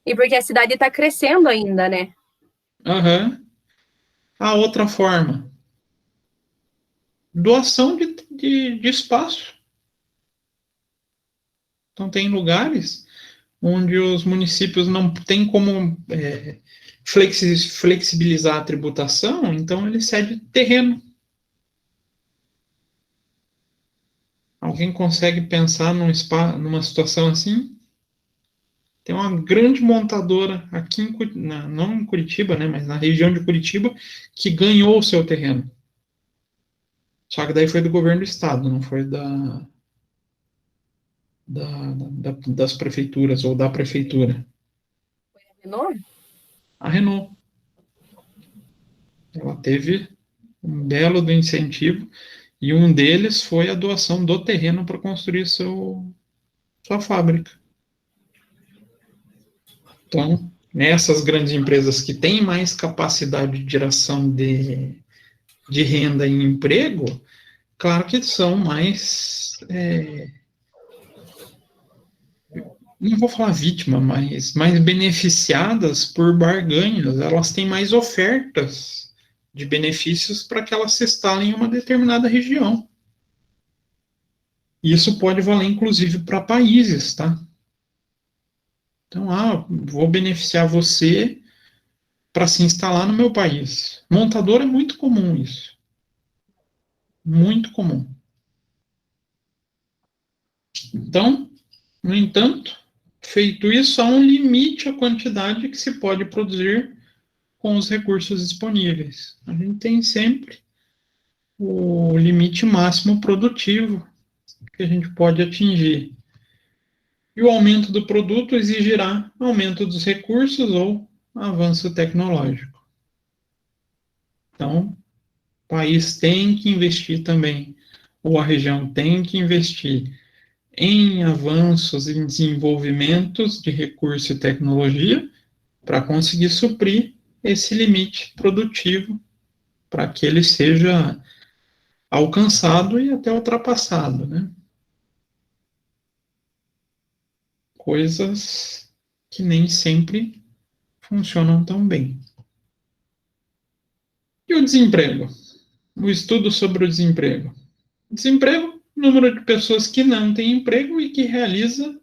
E porque a cidade está crescendo ainda, né? A outra forma, doação de espaço. Então, tem lugares onde os municípios não têm como flexibilizar a tributação, então ele cede terreno. Alguém consegue pensar numa situação assim? Tem uma grande montadora aqui, não em Curitiba, né, mas na região de Curitiba, que ganhou o seu terreno. Só que daí foi do governo do estado, não foi das prefeituras ou da prefeitura. Foi a Renault? A Renault. Ela teve um belo do incentivo e um deles foi a doação do terreno para construir sua fábrica. Então, nessas grandes empresas que têm mais capacidade de geração de renda e emprego, claro que são mais, não vou falar vítima, mas mais beneficiadas por barganhas. Elas têm mais ofertas de benefícios para que elas se instalem em uma determinada região. Isso pode valer, inclusive, para países, tá? Então, vou beneficiar você para se instalar no meu país. Montador é muito comum isso. Muito comum. Então, no entanto, feito isso, há um limite à quantidade que se pode produzir com os recursos disponíveis. A gente tem sempre o limite máximo produtivo que a gente pode atingir. E o aumento do produto exigirá aumento dos recursos ou avanço tecnológico. Então, o país tem que investir também, ou a região tem que investir em avanços, em desenvolvimentos de recurso e tecnologia, para conseguir suprir esse limite produtivo, para que ele seja alcançado e até ultrapassado, né? Coisas que nem sempre funcionam tão bem. E o desemprego? O estudo sobre o desemprego. Desemprego, número de pessoas que não têm emprego e que realiza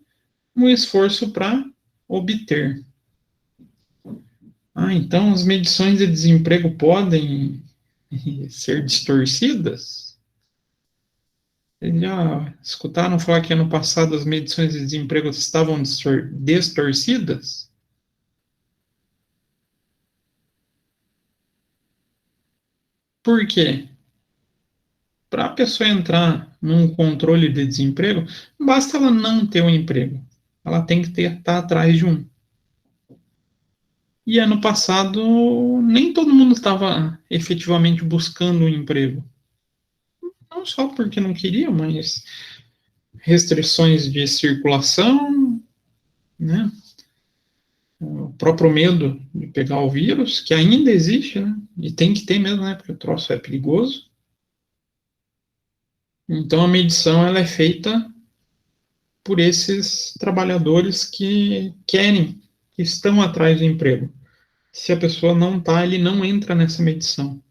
um esforço para obter. Então as medições de desemprego podem ser distorcidas? Vocês já escutaram falar que ano passado as medições de desemprego estavam distorcidas? Por quê? Para a pessoa entrar num controle de desemprego, não basta ela não ter um emprego. Ela tem que estar atrás de um. E ano passado, nem todo mundo estava efetivamente buscando um emprego. Não só porque não queria, mas restrições de circulação, né? O próprio medo de pegar o vírus, que ainda existe, né? E tem que ter mesmo, né? Porque o troço é perigoso. Então a medição ela é feita por esses trabalhadores que querem, que estão atrás do emprego. Se a pessoa não está, ele não entra nessa medição.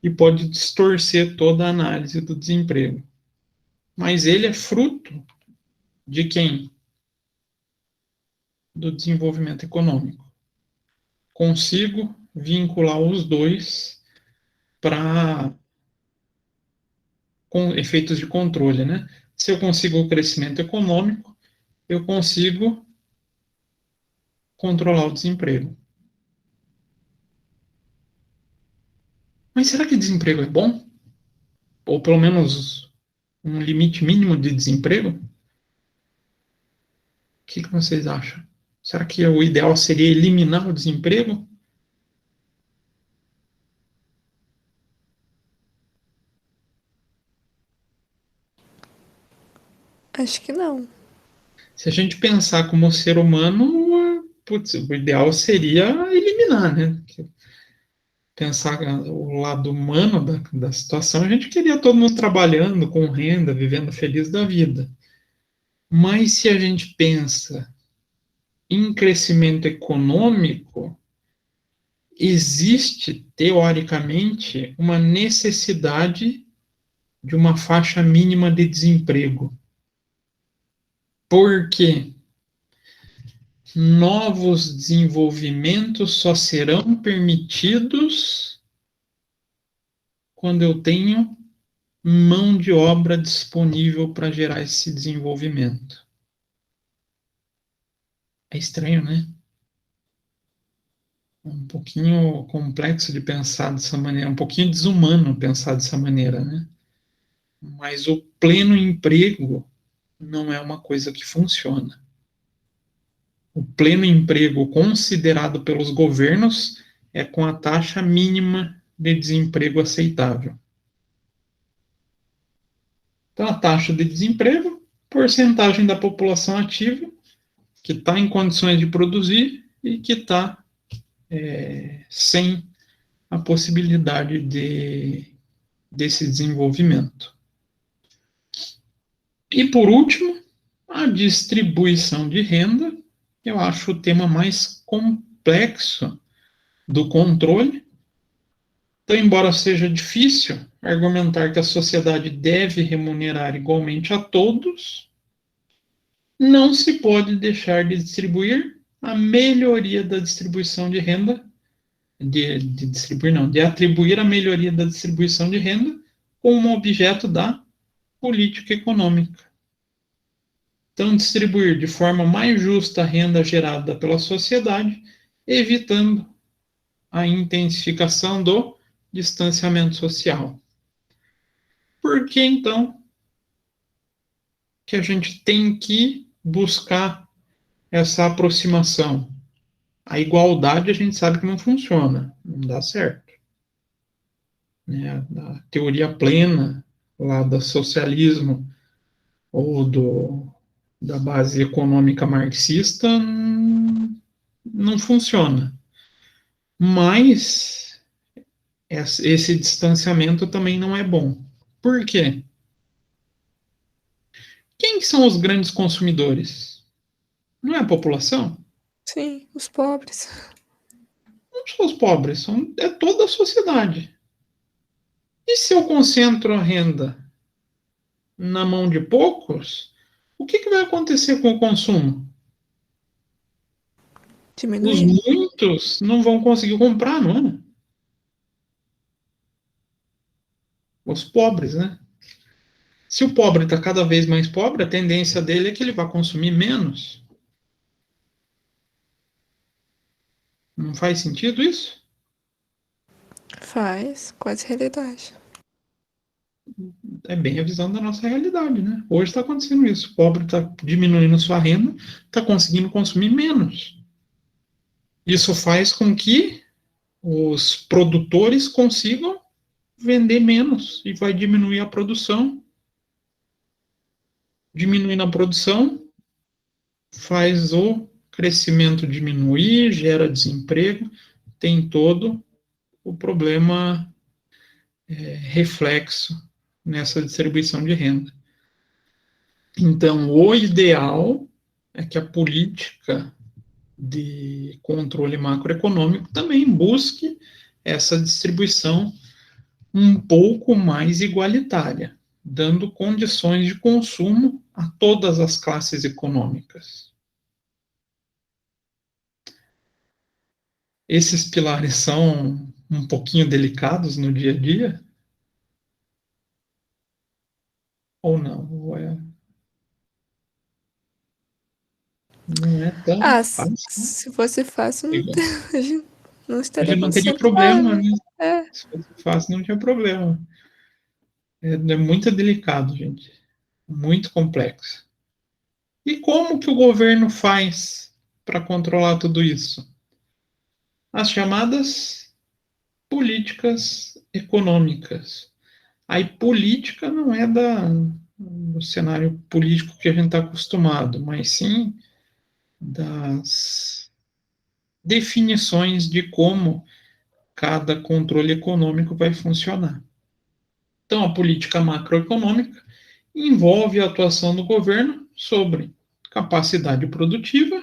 E pode distorcer toda a análise do desemprego. Mas ele é fruto de quem? Do desenvolvimento econômico. Consigo vincular os dois para com efeitos de controle, né? Se eu consigo o crescimento econômico, eu consigo controlar o desemprego. Mas será que desemprego é bom? Ou pelo menos um limite mínimo de desemprego? O que vocês acham? Será que o ideal seria eliminar o desemprego? Acho que não. Se a gente pensar como ser humano, putz, o ideal seria eliminar, né? Pensar o lado humano da situação, a gente queria todo mundo trabalhando, com renda, vivendo feliz da vida. Mas se a gente pensa em crescimento econômico, existe, teoricamente, uma necessidade de uma faixa mínima de desemprego. Por quê? Novos desenvolvimentos só serão permitidos quando eu tenho mão de obra disponível para gerar esse desenvolvimento. É estranho, né? Um pouquinho complexo de pensar dessa maneira, um pouquinho desumano pensar dessa maneira, né? Mas o pleno emprego não é uma coisa que funciona. O pleno emprego considerado pelos governos é com a taxa mínima de desemprego aceitável. Então, a taxa de desemprego, porcentagem da população ativa que está em condições de produzir e que está sem a possibilidade desse desenvolvimento. E, por último, a distribuição de renda, eu acho o tema mais complexo do controle. Então, embora seja difícil argumentar que a sociedade deve remunerar igualmente a todos, não se pode deixar de distribuir a melhoria da distribuição de renda, de atribuir a melhoria da distribuição de renda como objeto da política econômica. Então, distribuir de forma mais justa a renda gerada pela sociedade, evitando a intensificação do distanciamento social. Por que, então, que a gente tem que buscar essa aproximação? A igualdade a gente sabe que não funciona, não dá certo. A teoria plena lá do socialismo ou da base econômica marxista, não funciona. Mas esse distanciamento também não é bom. Por quê? Quem são os grandes consumidores? Não é a população? Sim, os pobres. Não são os pobres, é toda a sociedade. E se eu concentro a renda na mão de poucos, o que vai acontecer com o consumo? Os Diminuir. muitos não vão conseguir comprar, não é? Os pobres, né? Se o pobre está cada vez mais pobre, a tendência dele é que ele vai consumir menos. Não faz sentido isso? Faz, quase realidade. É bem a visão da nossa realidade, né? Hoje está acontecendo isso. O pobre está diminuindo sua renda, está conseguindo consumir menos. Isso faz com que os produtores consigam vender menos e vai diminuir a produção. Diminuindo a produção, faz o crescimento diminuir, gera desemprego, tem todo o problema reflexo nessa distribuição de renda. Então, o ideal é que a política de controle macroeconômico também busque essa distribuição um pouco mais igualitária, dando condições de consumo a todas as classes econômicas. Esses pilares são um pouquinho delicados no dia a dia? Ou não? Não é tão fácil. Se fosse fácil, a gente não A estaria gente não teria acontecendo nada. problema, né? É. Se fosse fácil, não tinha problema. É muito delicado, gente. Muito complexo. E como que o governo faz para controlar tudo isso? As chamadas políticas econômicas. Aí política não é do cenário político que a gente está acostumado, mas sim das definições de como cada controle econômico vai funcionar. Então, a política macroeconômica envolve a atuação do governo sobre capacidade produtiva,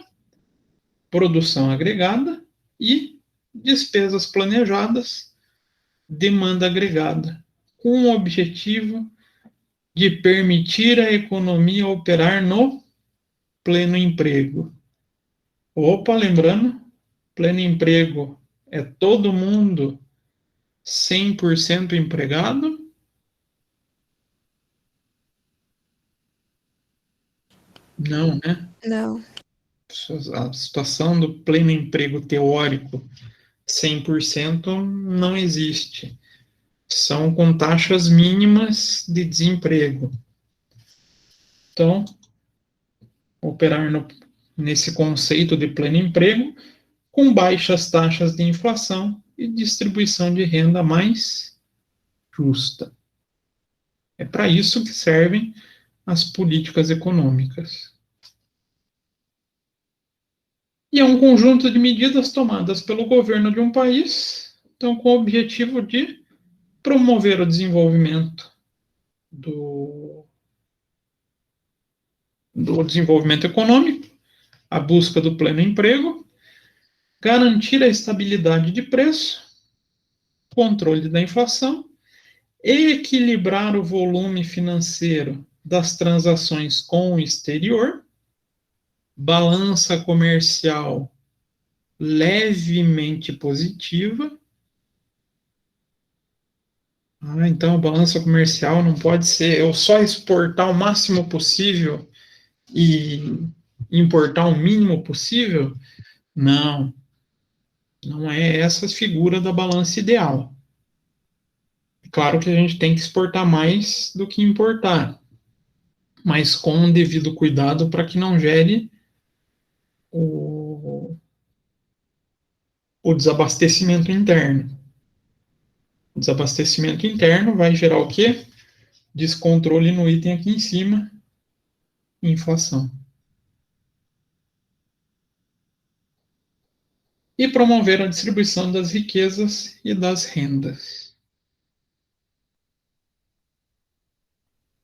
produção agregada e despesas planejadas, demanda agregada, com o objetivo de permitir à economia operar no pleno emprego. Opa, lembrando, pleno emprego é todo mundo 100% empregado? Não, né? Não. A situação do pleno emprego teórico 100% não existe. São com taxas mínimas de desemprego. Então, operar nesse conceito de pleno emprego com baixas taxas de inflação e distribuição de renda mais justa. É para isso que servem as políticas econômicas. E é um conjunto de medidas tomadas pelo governo de um país, então com o objetivo de promover o desenvolvimento do desenvolvimento econômico, a busca do pleno emprego, garantir a estabilidade de preço, controle da inflação, equilibrar o volume financeiro das transações com o exterior, balança comercial levemente positiva. Então a balança comercial não pode ser eu só exportar o máximo possível e importar o mínimo possível? Não. Não é essa a figura da balança ideal. Claro que a gente tem que exportar mais do que importar, mas com um devido cuidado para que não gere o desabastecimento interno. O desabastecimento interno vai gerar o quê? Descontrole no item aqui em cima, inflação. E promover a distribuição das riquezas e das rendas.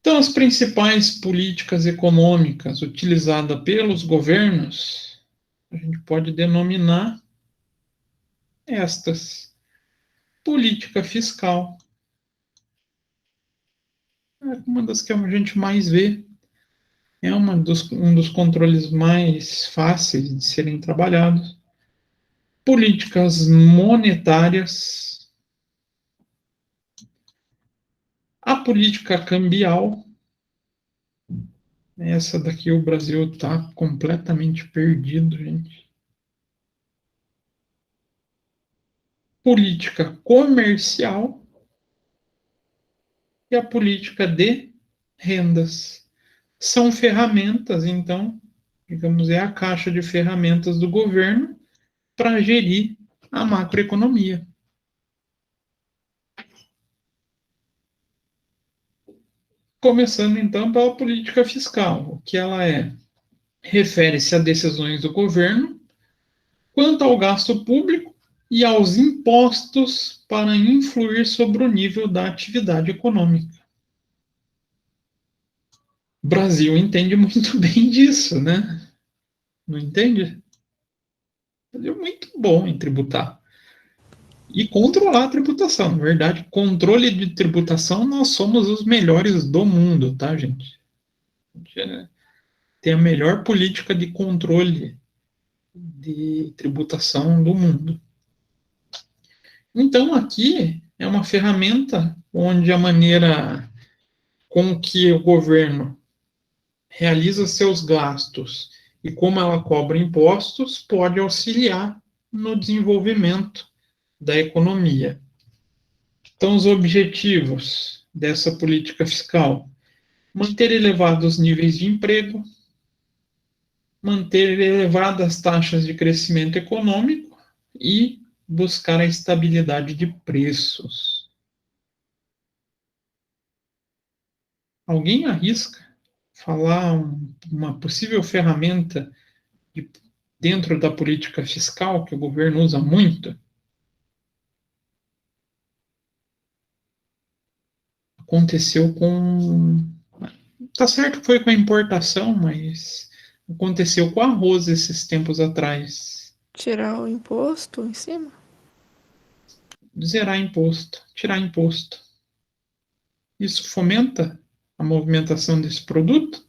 Então, as principais políticas econômicas utilizadas pelos governos, a gente pode denominar estas. Política fiscal. É uma das que a gente mais vê. É um dos controles mais fáceis de serem trabalhados. Políticas monetárias. A política cambial. Essa daqui o Brasil está completamente perdido, gente. Política comercial e a política de rendas. São ferramentas, então, digamos, é a caixa de ferramentas do governo para gerir a macroeconomia. Começando, então, pela política fiscal. O que ela é? Refere-se a decisões do governo quanto ao gasto público e aos impostos para influir sobre o nível da atividade econômica. O Brasil entende muito bem disso, né? Não entende? O Brasil é muito bom em tributar. E controlar a tributação. Na verdade, controle de tributação, nós somos os melhores do mundo, tá, gente? A gente tem a melhor política de controle de tributação do mundo. Então, aqui é uma ferramenta onde a maneira com que o governo realiza seus gastos e como ela cobra impostos pode auxiliar no desenvolvimento da economia. Então, os objetivos dessa política fiscal: manter elevados níveis de emprego, manter elevadas taxas de crescimento econômico e buscar a estabilidade de preços. Alguém arrisca falar uma possível ferramenta dentro da política fiscal que o governo usa muito? Aconteceu com... Tá certo que foi com a importação, mas aconteceu com arroz esses tempos atrás. Tirar o imposto em cima? Zerar imposto, tirar imposto. Isso fomenta a movimentação desse produto?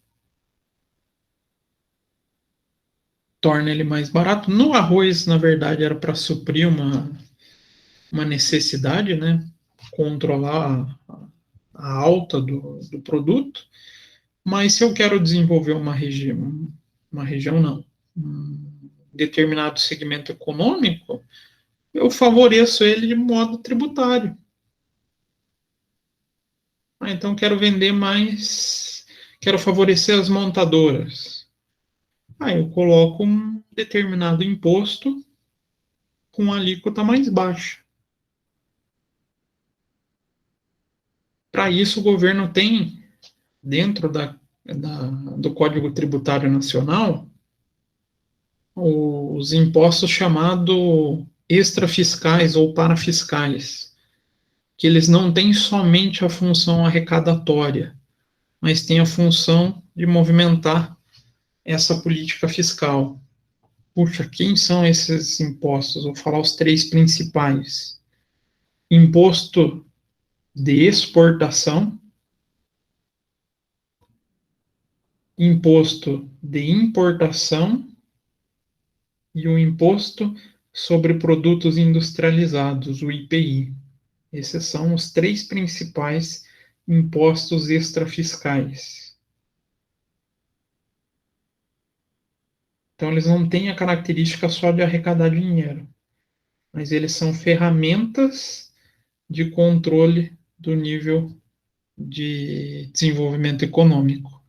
Torna ele mais barato? No arroz, na verdade, era para suprir uma necessidade, né? Controlar a alta do produto. Mas se eu quero desenvolver uma região não, um determinado segmento econômico, eu favoreço ele de modo tributário. Então, quero vender mais, quero favorecer as montadoras. Eu coloco um determinado imposto com alíquota mais baixa. Para isso, o governo tem, dentro do Código Tributário Nacional, os impostos chamados extrafiscais ou parafiscais, que eles não têm somente a função arrecadatória, mas têm a função de movimentar essa política fiscal. Puxa, quem são esses impostos? Vou falar os três principais. Imposto de exportação, imposto de importação e o imposto sobre produtos industrializados, o IPI. Esses são os três principais impostos extrafiscais. Então, eles não têm a característica só de arrecadar dinheiro, mas eles são ferramentas de controle do nível de desenvolvimento econômico.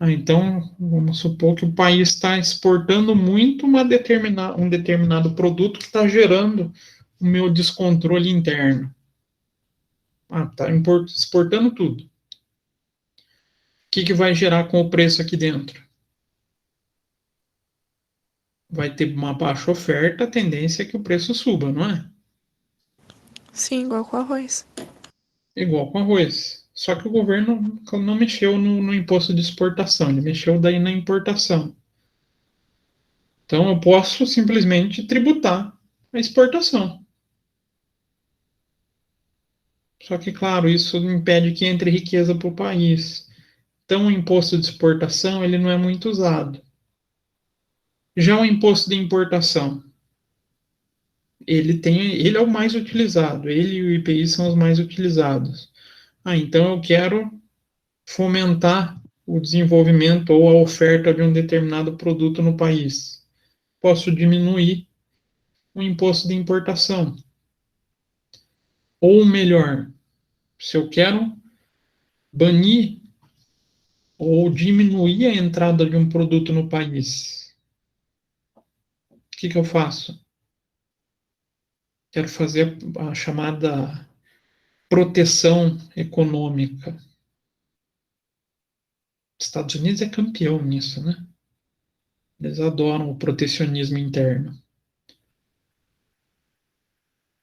Então, vamos supor que o país está exportando muito um determinado produto que está gerando o meu descontrole interno. Está exportando tudo. O que vai gerar com o preço aqui dentro? Vai ter uma baixa oferta, a tendência é que o preço suba, não é? Sim, igual com arroz. Igual com arroz. Só que o governo não mexeu no imposto de exportação, ele mexeu daí na importação. Então eu posso simplesmente tributar a exportação. Só que, claro, isso impede que entre riqueza para o país. Então o imposto de exportação ele não é muito usado. Já o imposto de importação, ele é o mais utilizado, ele e o IPI são os mais utilizados. Ah, então eu quero fomentar o desenvolvimento ou a oferta de um determinado produto no país. Posso diminuir o imposto de importação. Ou melhor, se eu quero banir ou diminuir a entrada de um produto no país, o que eu faço? Quero fazer a chamada proteção econômica. Estados Unidos é campeão nisso, né? Eles adoram o protecionismo interno.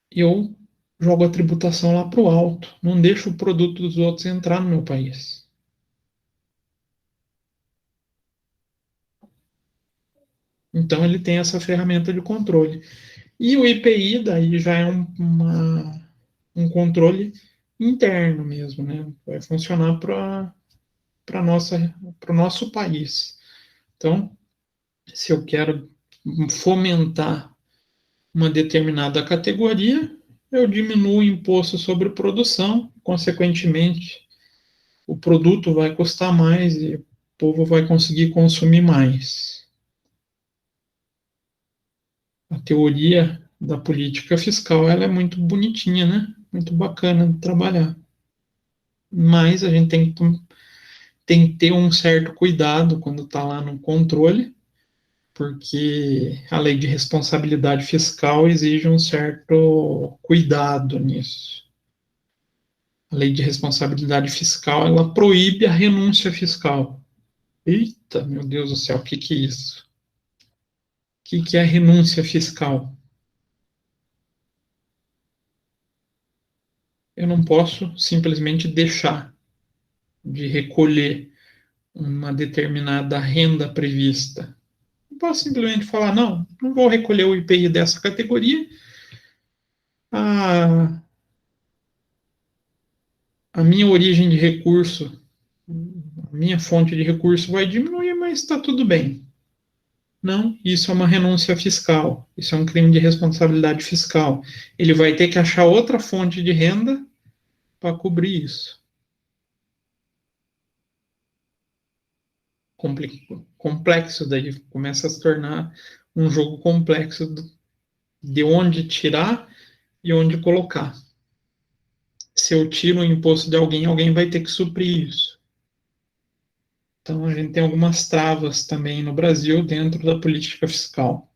Eu jogo a tributação lá para o alto, não deixo o produto dos outros entrar no meu país. Então ele tem essa ferramenta de controle. E o IPI daí já é um controle interno mesmo, né? Vai funcionar para o nosso país. Então, se eu quero fomentar uma determinada categoria, eu diminuo o imposto sobre produção, consequentemente, o produto vai custar mais e o povo vai conseguir consumir mais. A teoria da política fiscal ela é muito bonitinha, né? Muito bacana de trabalhar. Mas a gente tem que ter um certo cuidado quando está lá no controle, porque a lei de responsabilidade fiscal exige um certo cuidado nisso. A lei de responsabilidade fiscal, ela proíbe a renúncia fiscal. Eita, meu Deus do céu, o que é isso? O que é renúncia fiscal? Eu não posso simplesmente deixar de recolher uma determinada renda prevista. Não posso simplesmente falar, não vou recolher o IPI dessa categoria, a, a minha origem de recurso, a minha fonte de recurso vai diminuir, mas está tudo bem. Não, isso é uma renúncia fiscal, isso é um crime de responsabilidade fiscal. Ele vai ter que achar outra fonte de renda para cobrir isso. Complexo, daí começa a se tornar um jogo complexo de onde tirar e onde colocar. Se eu tiro o imposto de alguém, alguém vai ter que suprir isso. Então, a gente tem algumas travas também no Brasil dentro da política fiscal.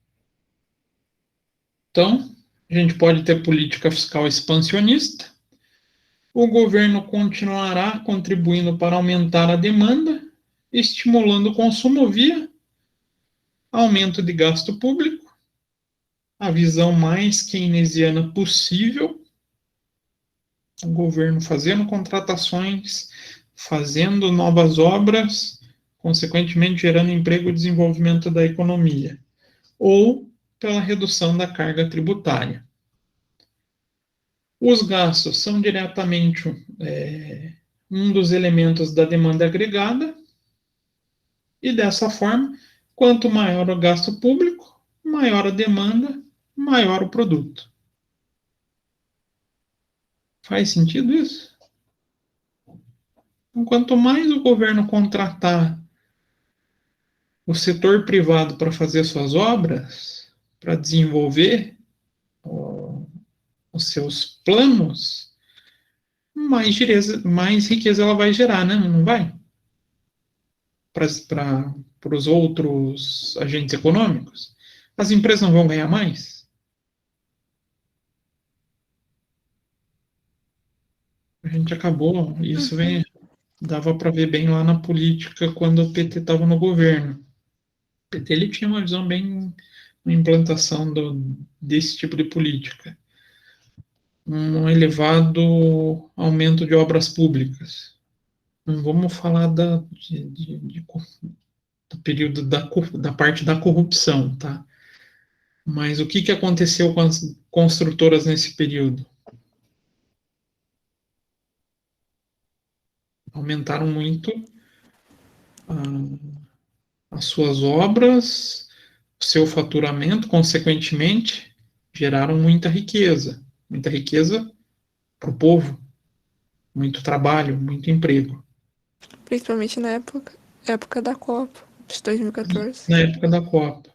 Então, a gente pode ter política fiscal expansionista, o governo continuará contribuindo para aumentar a demanda, estimulando o consumo via aumento de gasto público, a visão mais keynesiana possível, o governo fazendo contratações, fazendo novas obras, consequentemente gerando emprego e desenvolvimento da economia, ou pela redução da carga tributária. Os gastos são diretamente um dos elementos da demanda agregada, e dessa forma, quanto maior o gasto público, maior a demanda, maior o produto. Faz sentido isso? Então, quanto mais o governo contratar o setor privado para fazer suas obras, para desenvolver os seus planos, mais riqueza ela vai gerar, né? Não vai? Para os outros agentes econômicos. As empresas não vão ganhar mais? A gente acabou, isso vem dava para ver bem lá na política quando o PT estava no governo. O PT ele tinha uma visão bem na implantação desse tipo de política. Um elevado aumento de obras públicas. Não vamos falar do período da parte da corrupção, tá? Mas o que aconteceu com as construtoras nesse período? Aumentaram muito as suas obras, o seu faturamento, consequentemente, geraram muita riqueza para o povo, muito trabalho, muito emprego. Principalmente na época da Copa, de 2014. Na época da Copa.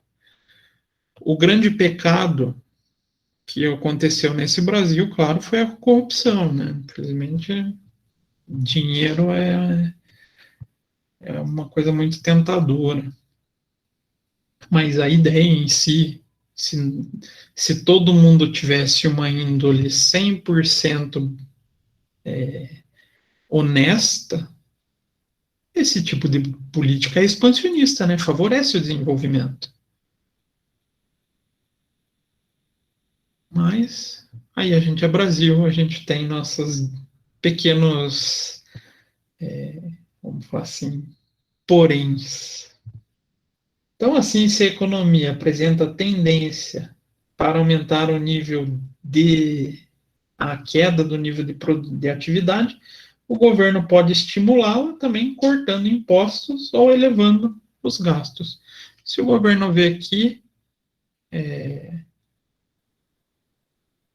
O grande pecado que aconteceu nesse Brasil, claro, foi a corrupção, né? Infelizmente, dinheiro é uma coisa muito tentadora. Mas a ideia em si, se todo mundo tivesse uma índole 100% honesta, esse tipo de política é expansionista, né? Favorece o desenvolvimento. Mas aí a gente é Brasil, a gente tem nossos pequenos, vamos falar assim, poréns. Então, assim, se a economia apresenta tendência para aumentar o nível a queda do nível de atividade, o governo pode estimulá-la também cortando impostos ou elevando os gastos. Se o governo vê que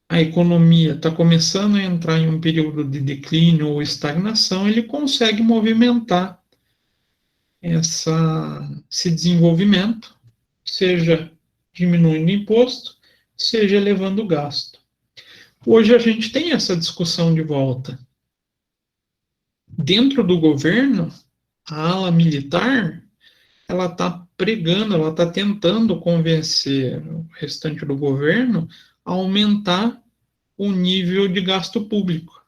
a economia está começando a entrar em um período de declínio ou estagnação, ele consegue movimentar esse desenvolvimento, seja diminuindo imposto, seja elevando o gasto. Hoje a gente tem essa discussão de volta. Dentro do governo, a ala militar, ela está pregando, ela está tentando convencer o restante do governo a aumentar o nível de gasto público.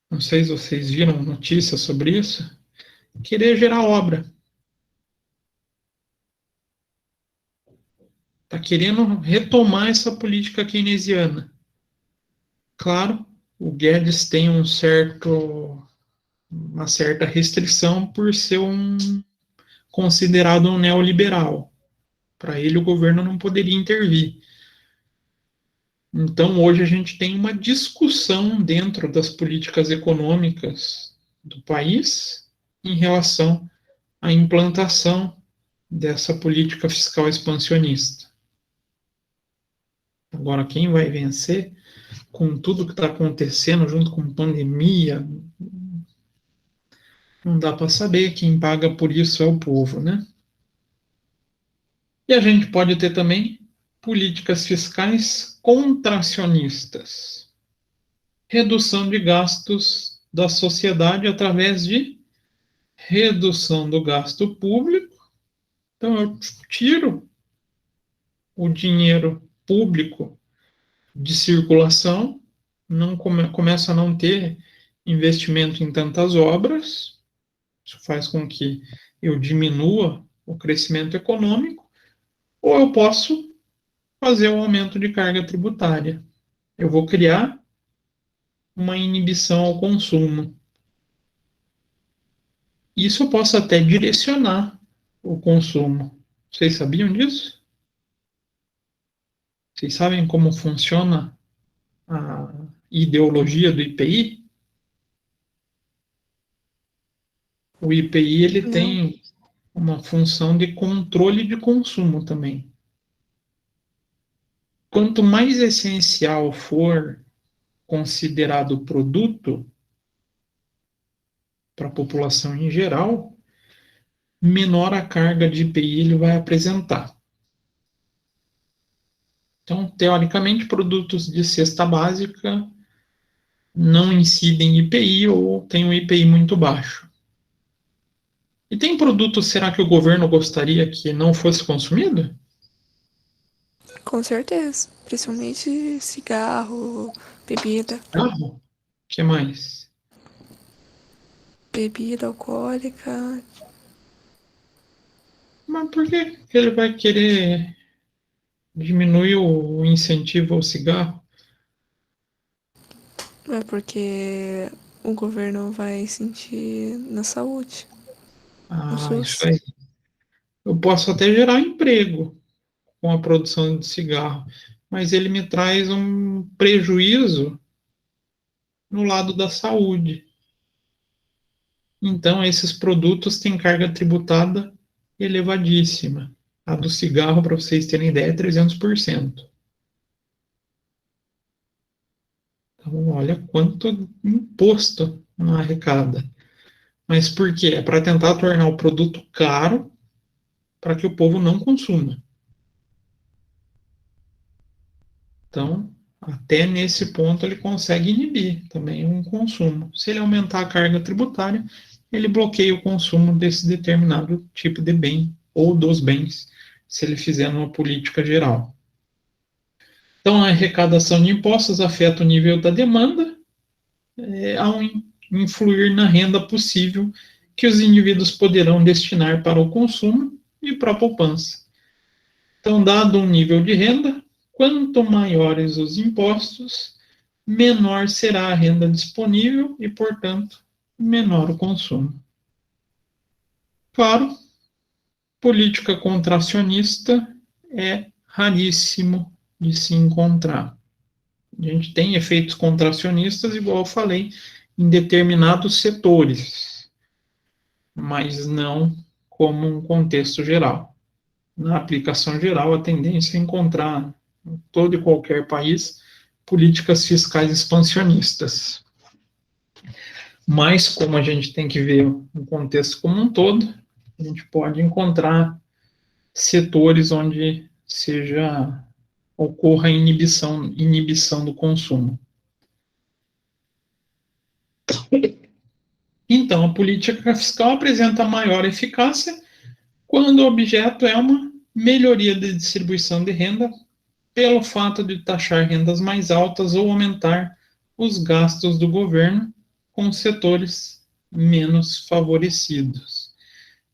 Não sei se vocês viram notícias sobre isso. Querer gerar obra. Está querendo retomar essa política keynesiana. Claro, o Guedes tem uma certa restrição por ser considerado um neoliberal. Para ele, o governo não poderia intervir. Então, hoje a gente tem uma discussão dentro das políticas econômicas do país em relação à implantação dessa política fiscal expansionista. Agora, quem vai vencer com tudo que está acontecendo junto com pandemia, não dá para saber. Quem paga por isso é o povo, né? E a gente pode ter também políticas fiscais contracionistas. Redução de gastos da sociedade através de redução do gasto público. Então, eu tiro o dinheiro público de circulação, não começa a não ter investimento em tantas obras. Isso faz com que eu diminua o crescimento econômico, ou eu posso fazer um aumento de carga tributária. Eu vou criar uma inibição ao consumo. Isso eu posso até direcionar o consumo. Vocês sabiam disso? Vocês sabem como funciona a ideologia do IPI? O IPI ele tem uma função de controle de consumo também. Quanto mais essencial for considerado o produto para a população em geral, menor a carga de IPI ele vai apresentar. Então, teoricamente, produtos de cesta básica não incidem IPI ou têm um IPI muito baixo. E tem produtos, será que o governo gostaria que não fosse consumido? Com certeza. Principalmente cigarro, bebida. Carro? que mais? Bebida alcoólica. Mas por que que ele vai querer diminuir o incentivo ao cigarro? É porque o governo vai sentir na saúde, no Ah, isso SUS. aí. Eu posso até gerar emprego com a produção de cigarro, mas ele me traz um prejuízo no lado da saúde. Então, esses produtos têm carga tributada elevadíssima. A do cigarro, para vocês terem ideia, é 300%. Então, olha quanto imposto não arrecada. Mas por quê? É para tentar tornar o produto caro para que o povo não consuma. Então, até nesse ponto, ele consegue inibir também um consumo. Se ele aumentar a carga tributária, ele bloqueia o consumo desse determinado tipo de bem ou dos bens, se ele fizer uma política geral. Então, a arrecadação de impostos afeta o nível da demanda, ao influir na renda possível que os indivíduos poderão destinar para o consumo e para a poupança. Então, dado um nível de renda, quanto maiores os impostos, menor será a renda disponível e, portanto, menor o consumo. Claro, política contracionista é raríssimo de se encontrar. A gente tem efeitos contracionistas, igual eu falei, em determinados setores, mas não como um contexto geral. Na aplicação geral, a tendência é encontrar em todo e qualquer país políticas fiscais expansionistas. Mas, como a gente tem que ver o contexto como um todo, a gente pode encontrar setores onde ocorra inibição do consumo. Então, a política fiscal apresenta maior eficácia quando o objeto é uma melhoria de distribuição de renda pelo fato de taxar rendas mais altas ou aumentar os gastos do governo com setores menos favorecidos.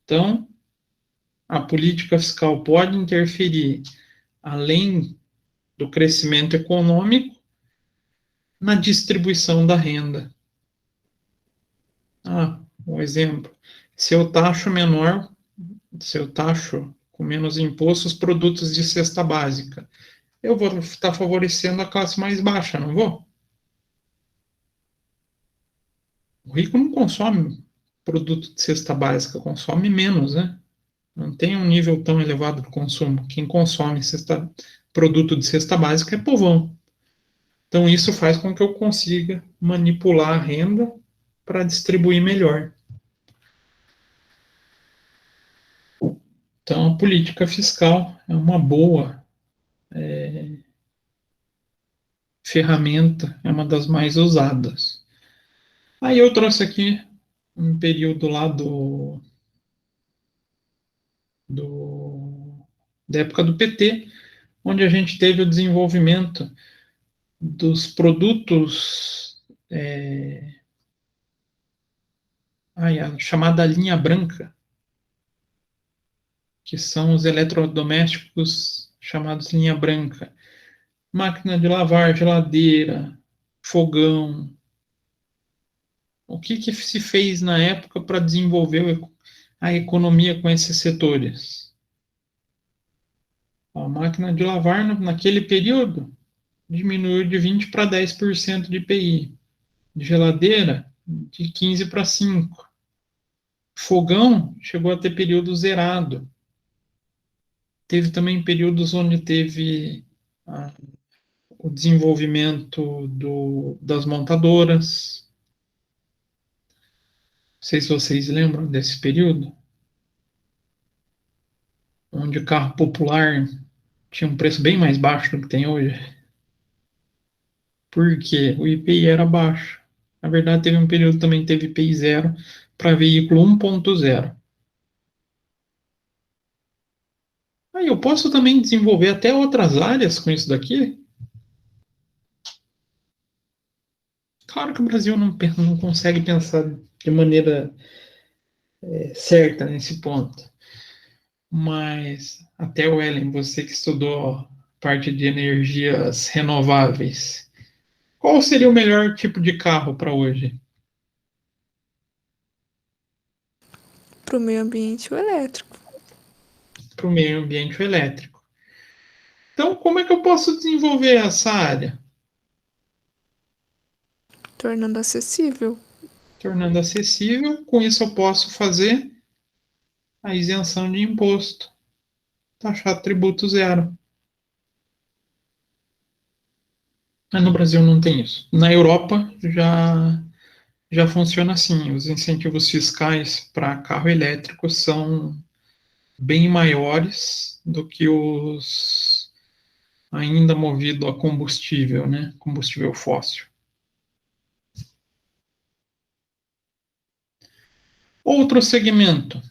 Então, a política fiscal pode interferir, além do crescimento econômico, na distribuição da renda. Um exemplo, se eu taxo menor, se eu taxo com menos impostos produtos de cesta básica, eu vou estar favorecendo a classe mais baixa, não vou? O rico não consome produto de cesta básica, consome menos, né? Não tem um nível tão elevado de consumo. Quem consome produto de cesta básica é povão. Então, isso faz com que eu consiga manipular a renda para distribuir melhor. Então, a política fiscal é uma boa ferramenta, é uma das mais usadas. Aí eu trouxe aqui um período lá da época do PT, onde a gente teve o desenvolvimento dos produtos, a chamada linha branca, que são os eletrodomésticos chamados linha branca. Máquina de lavar, geladeira, fogão. O que se fez na época para desenvolver a economia com esses setores? A máquina de lavar, naquele período, diminuiu de 20% para 10% de IPI. De geladeira, de 15% para 5%. Fogão chegou a ter período zerado. Teve também períodos onde teve o desenvolvimento das montadoras. Não sei se vocês lembram desse período, onde o carro popular tinha um preço bem mais baixo do que tem hoje. Porque o IPI era baixo. Na verdade, teve um período também que teve IPI zero para veículo 1.0. Aí eu posso também desenvolver até outras áreas com isso daqui. Claro que o Brasil não consegue pensar de maneira certa nesse ponto, mas até o Ellen, você que estudou parte de energias renováveis, qual seria o melhor tipo de carro para hoje? Para o meio ambiente, o elétrico. Para o meio ambiente elétrico. Então, como é que eu posso desenvolver essa área? Tornando acessível. Tornando acessível, com isso eu posso fazer a isenção de imposto, taxar tributo zero. Mas no Brasil não tem isso. Na Europa já funciona assim. Os incentivos fiscais para carro elétrico são bem maiores do que os ainda movido a combustível, né? Combustível fóssil. Outro segmento,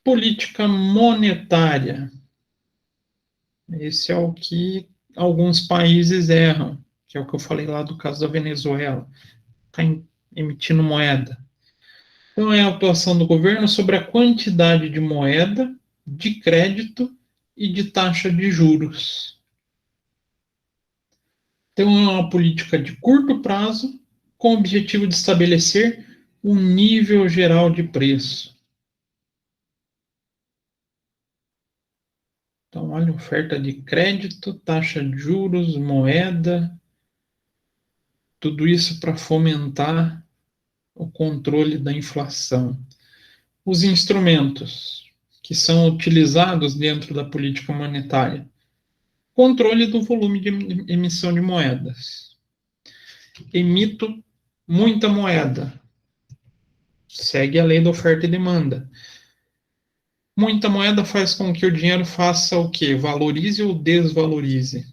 política monetária. Esse é o que alguns países erram, que é o que eu falei lá do caso da Venezuela. Está emitindo moeda. Então, é a atuação do governo sobre a quantidade de moeda, de crédito e de taxa de juros. Então, é uma política de curto prazo, com o objetivo de estabelecer um nível geral de preço. Então, olha, oferta de crédito, taxa de juros, moeda, tudo isso para fomentar o controle da inflação. Os instrumentos que são utilizados dentro da política monetária: controle do volume de emissão de moedas. Emito muita moeda. Segue a lei da oferta e demanda. Muita moeda faz com que o dinheiro faça o quê? Valorize ou desvalorize?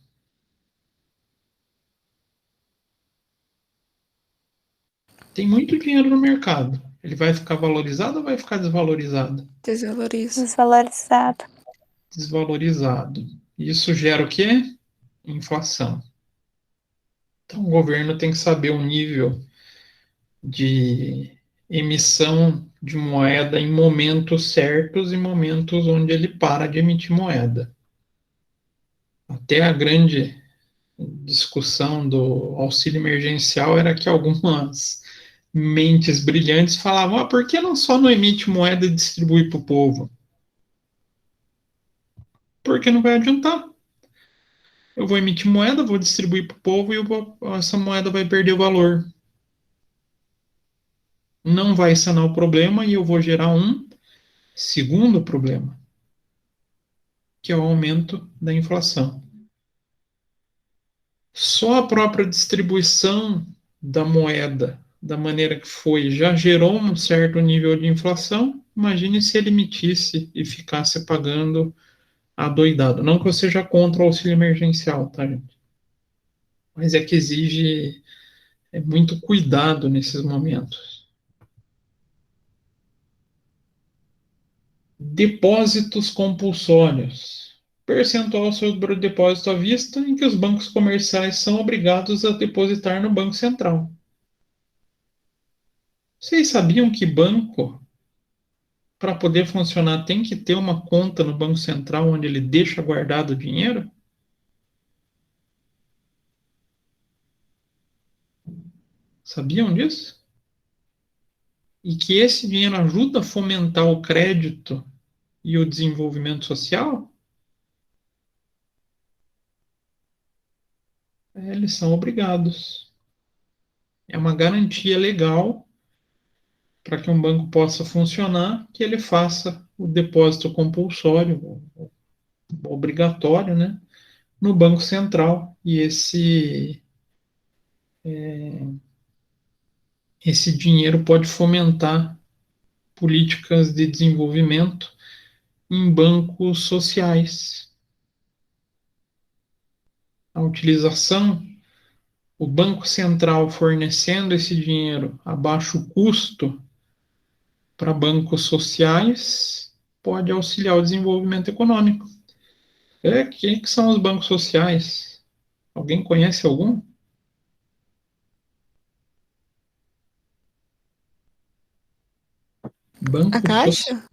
Tem muito dinheiro no mercado. Ele vai ficar valorizado ou vai ficar desvalorizado? Desvaloriza. Desvalorizado. Desvalorizado. Isso gera o quê? Inflação. Então, o governo tem que saber o nível de emissão de moeda em momentos certos e momentos onde ele para de emitir moeda. Até a grande discussão do auxílio emergencial era que algumas mentes brilhantes falavam: por que não só não emite moeda e distribui para o povo? Porque não vai adiantar. Eu vou emitir moeda, vou distribuir para o povo e essa moeda vai perder o valor. Não vai sanar o problema e eu vou gerar um segundo problema, que é o aumento da inflação. Só a própria distribuição da moeda, da maneira que foi, já gerou um certo nível de inflação. Imagine se ele emitisse e ficasse pagando adoidado. Não que eu seja contra o auxílio emergencial, tá, gente? Mas é que exige muito cuidado nesses momentos. Depósitos compulsórios. Percentual sobre o depósito à vista em que os bancos comerciais são obrigados a depositar no Banco Central. Vocês sabiam que banco, para poder funcionar, tem que ter uma conta no Banco Central onde ele deixa guardado o dinheiro? Sabiam disso? E que esse dinheiro ajuda a fomentar o crédito e o desenvolvimento social? Eles são obrigados. É uma garantia legal para que um banco possa funcionar, que ele faça o depósito compulsório, obrigatório, né, no Banco Central. E esse dinheiro pode fomentar políticas de desenvolvimento em bancos sociais. A utilização, o Banco Central fornecendo esse dinheiro a baixo custo para bancos sociais, pode auxiliar o desenvolvimento econômico. Quem que são os bancos sociais? Alguém conhece algum? Banco A Caixa?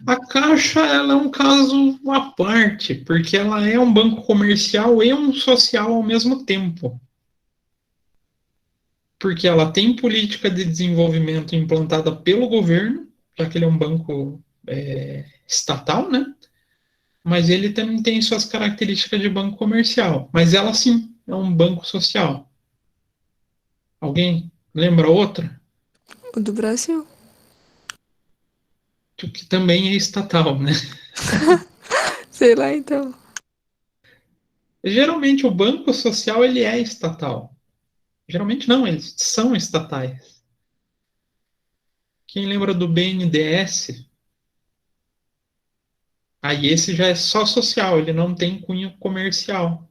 A Caixa, ela é um caso à parte, porque ela é um banco comercial e um social ao mesmo tempo. Porque ela tem política de desenvolvimento implantada pelo governo, já que ele é um banco estatal, né? Mas ele também tem suas características de banco comercial. Mas ela sim é um banco social. Alguém lembra outra? O do Brasil. Que também é estatal, né? Sei lá, então. Geralmente o banco social ele é estatal. Geralmente não, eles são estatais. Quem lembra do BNDES? Aí esse já é só social, ele não tem cunho comercial.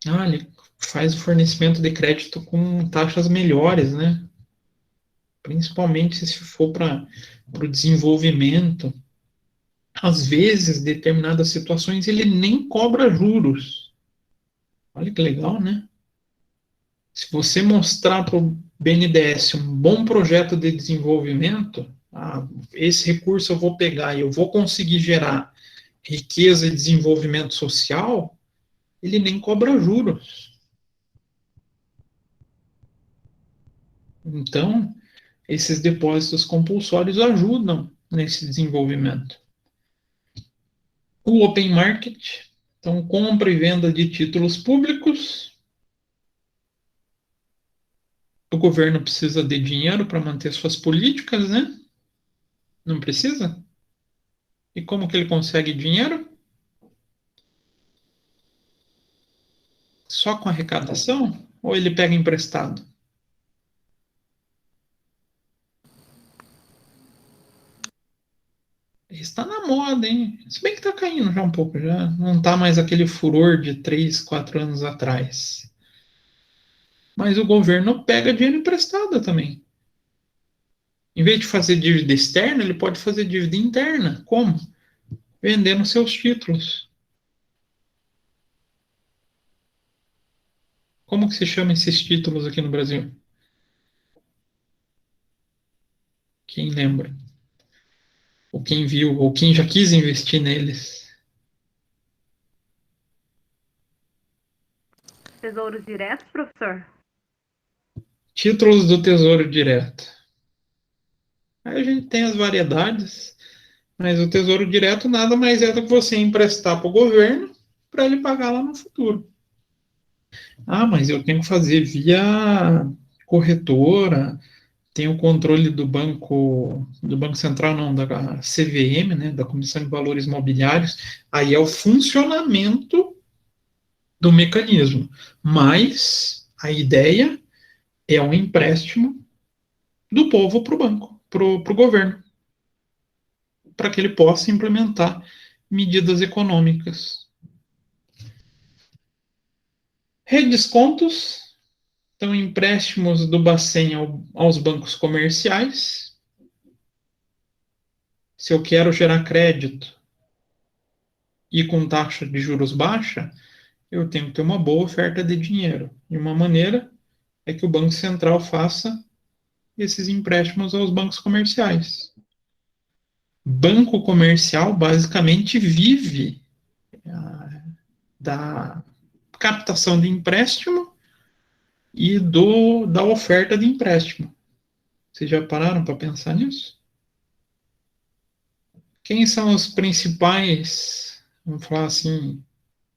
Ah, ele faz o fornecimento de crédito com taxas melhores, né? Principalmente se for para o desenvolvimento. Às vezes, em determinadas situações, ele nem cobra juros. Olha que legal, né? Se você mostrar para o BNDES um bom projeto de desenvolvimento, esse recurso eu vou pegar e eu vou conseguir gerar riqueza e desenvolvimento social, ele nem cobra juros. Então, esses depósitos compulsórios ajudam nesse desenvolvimento. O open market, então compra e venda de títulos públicos. O governo precisa de dinheiro para manter suas políticas, né? Não precisa? E como que ele consegue dinheiro? Só com arrecadação? Ou ele pega emprestado? Está na moda, hein? Se bem que está caindo já um pouco, já não está mais aquele furor de 3, 4 anos atrás. Mas o governo pega dinheiro emprestado também. Em vez de fazer dívida externa, ele pode fazer dívida interna. Como? Vendendo seus títulos. Como que se chama esses títulos aqui no Brasil? Quem lembra? Ou quem viu, ou quem já quis investir neles? Tesouros diretos, professor? Títulos do Tesouro Direto. Aí a gente tem as variedades, mas o Tesouro Direto nada mais é do que você emprestar para o governo para ele pagar lá no futuro. Ah, mas eu tenho que fazer via corretora, tem o controle do Banco Central, não, da CVM, né, da Comissão de Valores Mobiliários, aí é o funcionamento do mecanismo. Mas a ideia é um empréstimo do povo para o banco, para o governo, para que ele possa implementar medidas econômicas. Redescontos, então empréstimos do Bacen aos bancos comerciais. Se eu quero gerar crédito e com taxa de juros baixa, eu tenho que ter uma boa oferta de dinheiro. E uma maneira é que o Banco Central faça esses empréstimos aos bancos comerciais. Banco comercial basicamente vive da captação de empréstimo e da oferta de empréstimo. Vocês já pararam para pensar nisso? Quem são os principais, vamos falar assim,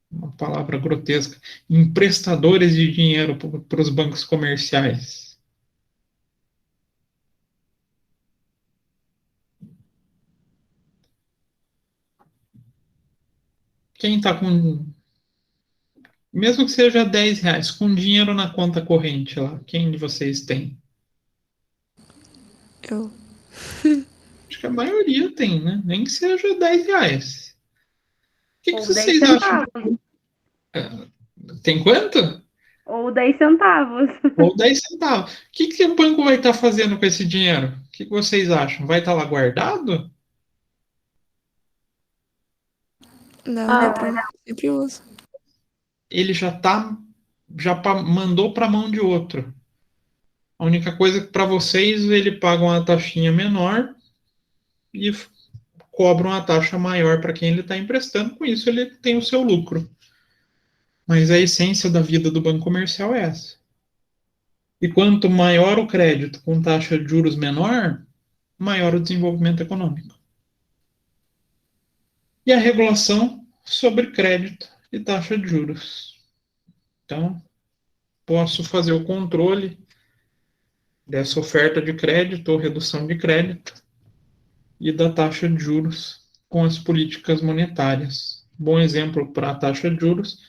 uma palavra grotesca, emprestadores de dinheiro para os bancos comerciais? Quem está com, mesmo que seja R$ 10, com dinheiro na conta corrente lá, quem de vocês tem? Eu. Acho que a maioria tem, né? Nem que seja R$ 10. O que Ou 10 vocês acham? centavos. Tem quanto? Ou 10 centavos. Ou R$ 10. O que o banco vai estar fazendo com esse dinheiro? O que vocês acham? Vai estar lá guardado? Não, meu primo sempre usa. Ele já mandou para a mão de outro. A única coisa é que para vocês ele paga uma taxinha menor e cobra uma taxa maior para quem ele está emprestando, com isso ele tem o seu lucro. Mas a essência da vida do banco comercial é essa. E quanto maior o crédito com taxa de juros menor, maior o desenvolvimento econômico. E a regulação sobre crédito e taxa de juros. Então, posso fazer o controle dessa oferta de crédito ou redução de crédito e da taxa de juros com as políticas monetárias. Bom exemplo para a taxa de juros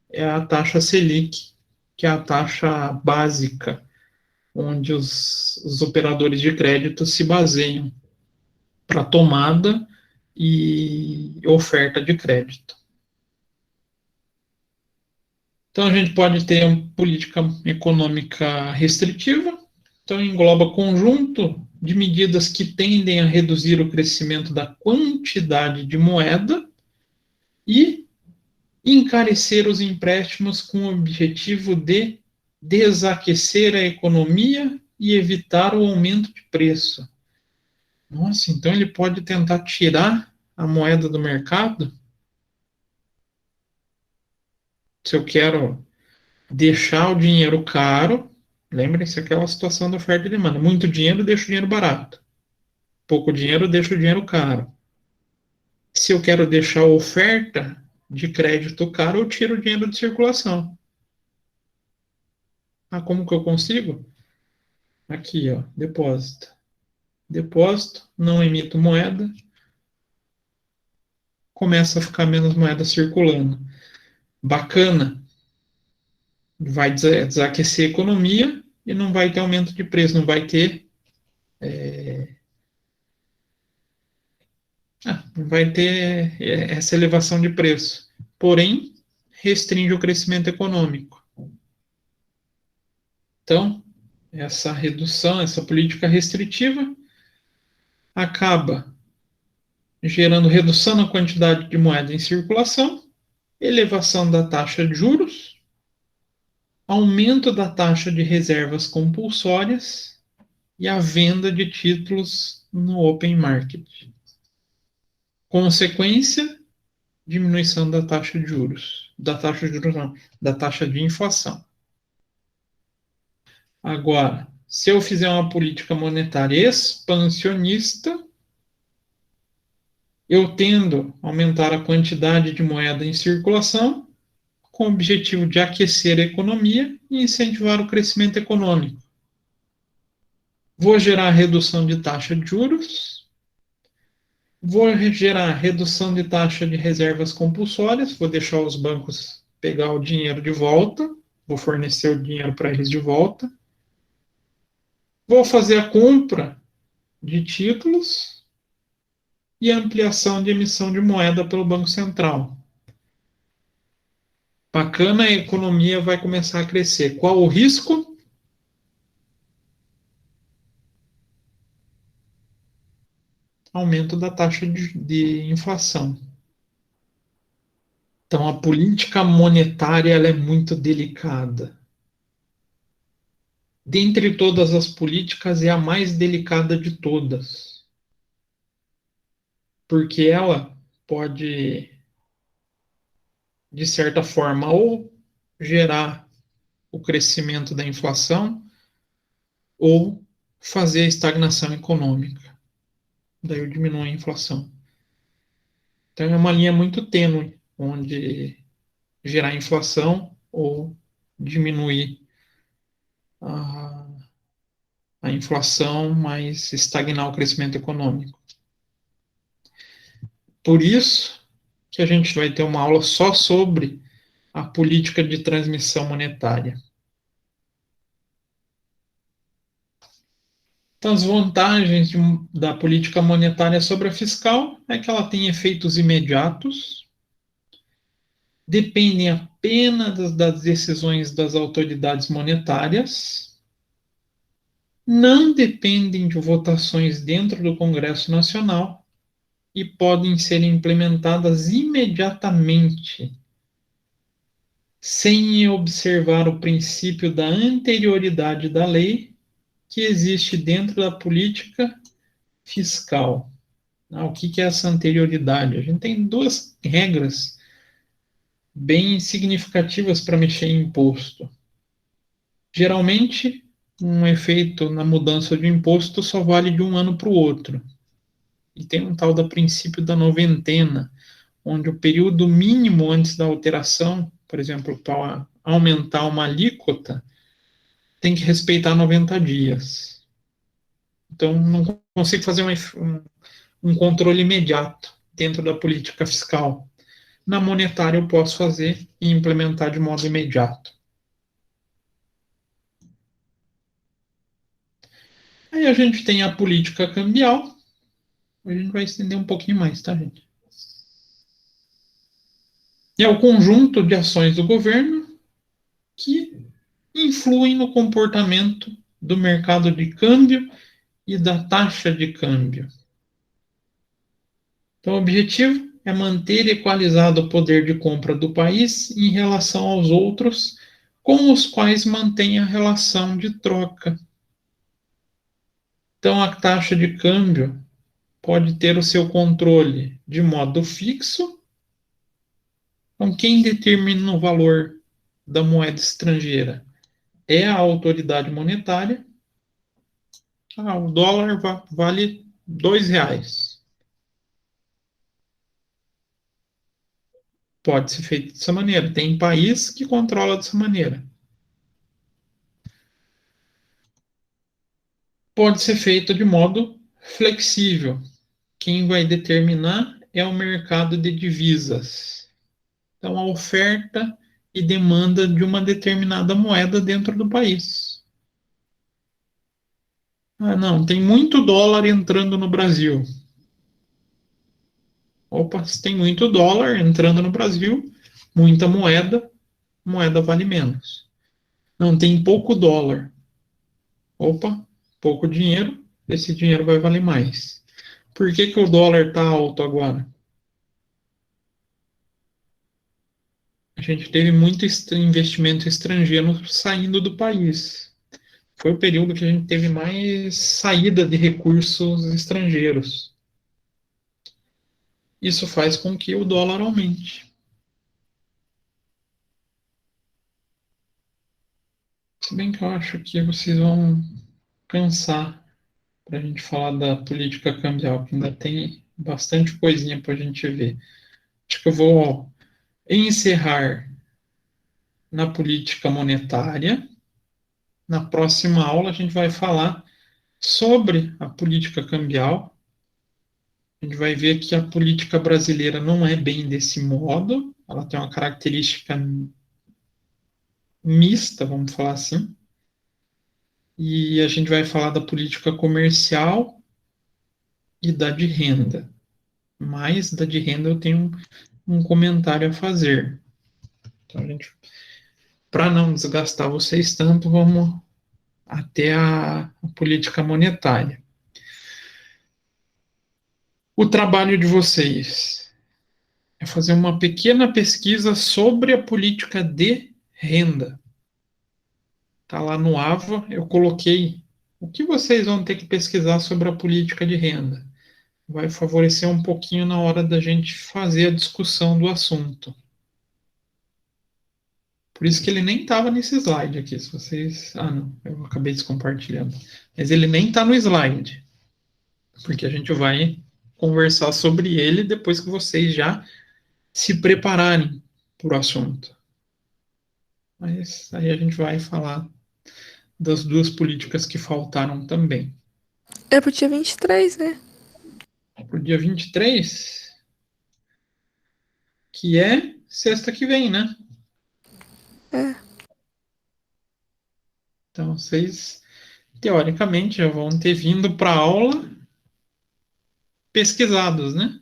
é a taxa Selic, que é a taxa básica, onde os operadores de crédito se baseiam para tomada e oferta de crédito. Então, a gente pode ter uma política econômica restritiva, então engloba conjunto de medidas que tendem a reduzir o crescimento da quantidade de moeda e encarecer os empréstimos com o objetivo de desaquecer a economia e evitar o aumento de preço. Nossa, então ele pode tentar tirar a moeda do mercado? Se eu quero deixar o dinheiro caro, lembrem-se aquela situação da oferta e demanda. Muito dinheiro, deixa o dinheiro barato. Pouco dinheiro, deixa o dinheiro caro. Se eu quero deixar a oferta de crédito caro, eu tiro o dinheiro de circulação. Ah, como que eu consigo? Aqui, ó, depósito. Depósito, não emito moeda, começa a ficar menos moeda circulando. Bacana. Vai desaquecer a economia e não vai ter aumento de preço, não vai ter não vai ter essa elevação de preço. Porém, restringe o crescimento econômico. Então, essa redução, essa política restritiva acaba gerando redução na quantidade de moeda em circulação, elevação da taxa de juros, aumento da taxa de reservas compulsórias e a venda de títulos no open market. Consequência, diminuição da taxa de juros. Da taxa de juros não, da taxa de inflação. Agora, se eu fizer uma política monetária expansionista, eu tendo a aumentar a quantidade de moeda em circulação, com o objetivo de aquecer a economia e incentivar o crescimento econômico. Vou gerar redução de taxa de juros, vou gerar redução de taxa de reservas compulsórias, vou deixar os bancos pegar o dinheiro de volta, vou fornecer o dinheiro para eles de volta, vou fazer a compra de títulos e ampliação de emissão de moeda pelo Banco Central. Bacana, a economia vai começar a crescer. Qual o risco? Aumento da taxa de inflação. Então, a política monetária ela é muito delicada. Dentre todas as políticas, é a mais delicada de todas. Porque ela pode, de certa forma, ou gerar o crescimento da inflação, ou fazer a estagnação econômica. Daí eu diminuo a inflação. Então, é uma linha muito tênue, onde gerar inflação ou diminuir a inflação, mas estagnar o crescimento econômico. Por isso que a gente vai ter uma aula só sobre a política de transmissão monetária. Então, as vantagens da política monetária sobre a fiscal é que ela tem efeitos imediatos, dependem apenas das decisões das autoridades monetárias, não dependem de votações dentro do Congresso Nacional e podem ser implementadas imediatamente, sem observar o princípio da anterioridade da lei que existe dentro da política fiscal. O que é essa anterioridade? A gente tem duas regras bem significativas para mexer em imposto. Geralmente, um efeito na mudança de imposto só vale de um ano para o outro. E tem um tal do princípio da noventena, onde o período mínimo antes da alteração, por exemplo, para aumentar uma alíquota, tem que respeitar 90 dias. Então, não consigo fazer um controle imediato dentro da política fiscal. Na monetária, eu posso fazer e implementar de modo imediato. Aí a gente tem a política cambial. A gente vai estender um pouquinho mais, tá, gente? É o conjunto de ações do governo que influem no comportamento do mercado de câmbio e da taxa de câmbio. Então, o objetivo é manter equalizado o poder de compra do país em relação aos outros com os quais mantém a relação de troca. Então, a taxa de câmbio pode ter o seu controle de modo fixo. Então, quem determina o valor da moeda estrangeira é a autoridade monetária. O dólar vale R$ 2. Pode ser feito dessa maneira. Tem país que controla dessa maneira. Pode ser feito de modo flexível. Quem vai determinar é o mercado de divisas. Então, a oferta e demanda de uma determinada moeda dentro do país. Não, tem muito dólar entrando no Brasil. Opa, se tem muito dólar entrando no Brasil, muita moeda vale menos. Não, tem pouco dólar. Opa, pouco dinheiro, esse dinheiro vai valer mais. Por que o dólar está alto agora? A gente teve muito investimento estrangeiro saindo do país. Foi o período que a gente teve mais saída de recursos estrangeiros. Isso faz com que o dólar aumente. Se bem que eu acho que vocês vão cansar para a gente falar da política cambial, que ainda tem bastante coisinha para a gente ver. Acho que eu vou encerrar na política monetária. Na próxima aula, a gente vai falar sobre a política cambial. A gente vai ver que a política brasileira não é bem desse modo, ela tem uma característica mista, vamos falar assim. E a gente vai falar da política comercial e da de renda. Mas da de renda eu tenho um comentário a fazer. Então, para não desgastar vocês tanto, vamos até a política monetária. O trabalho de vocês é fazer uma pequena pesquisa sobre a política de renda. Está lá no AVA, eu coloquei o que vocês vão ter que pesquisar sobre a política de renda. Vai favorecer um pouquinho na hora da gente fazer a discussão do assunto. Por isso que ele nem estava nesse slide aqui. Se vocês. Não, eu acabei descompartilhando. Mas ele nem está no slide. Porque a gente vai conversar sobre ele depois que vocês já se prepararem para o assunto. Mas aí a gente vai falar das duas políticas que faltaram também. É pro dia 23, né? Pro dia 23, que é sexta que vem, né? É. Então, vocês, teoricamente, já vão ter vindo para a aula pesquisados, né?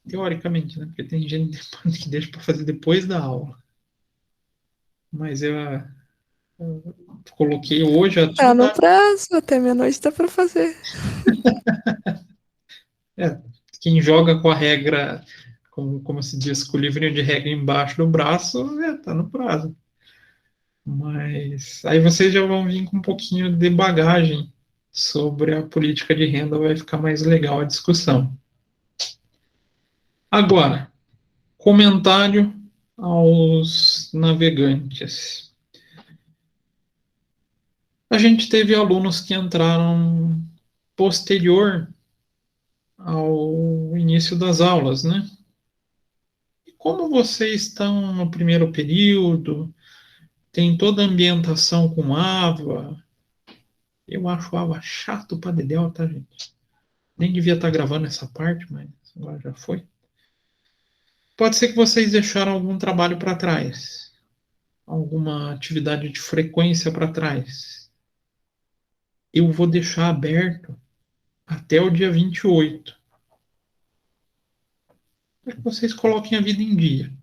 Teoricamente, né? Porque tem gente que deixa para fazer depois da aula. Mas eu coloquei hoje a Tá no prazo, até meia-noite dá pra fazer. Quem joga com a regra, como se diz, com o livrinho de regra embaixo do braço, tá no prazo. Mas aí vocês já vão vir com um pouquinho de bagagem sobre a política de renda, vai ficar mais legal a discussão. Agora, comentário aos navegantes. A gente teve alunos que entraram posterior ao início das aulas, né? E como vocês estão no primeiro período, tem toda a ambientação com AVA, eu acho AVA chato pra dedéu, tá, gente? Nem devia estar gravando essa parte, mas agora já foi. Pode ser que vocês deixaram algum trabalho para trás, alguma atividade de frequência para trás. Eu vou deixar aberto até o dia 28, para que vocês coloquem a vida em dia.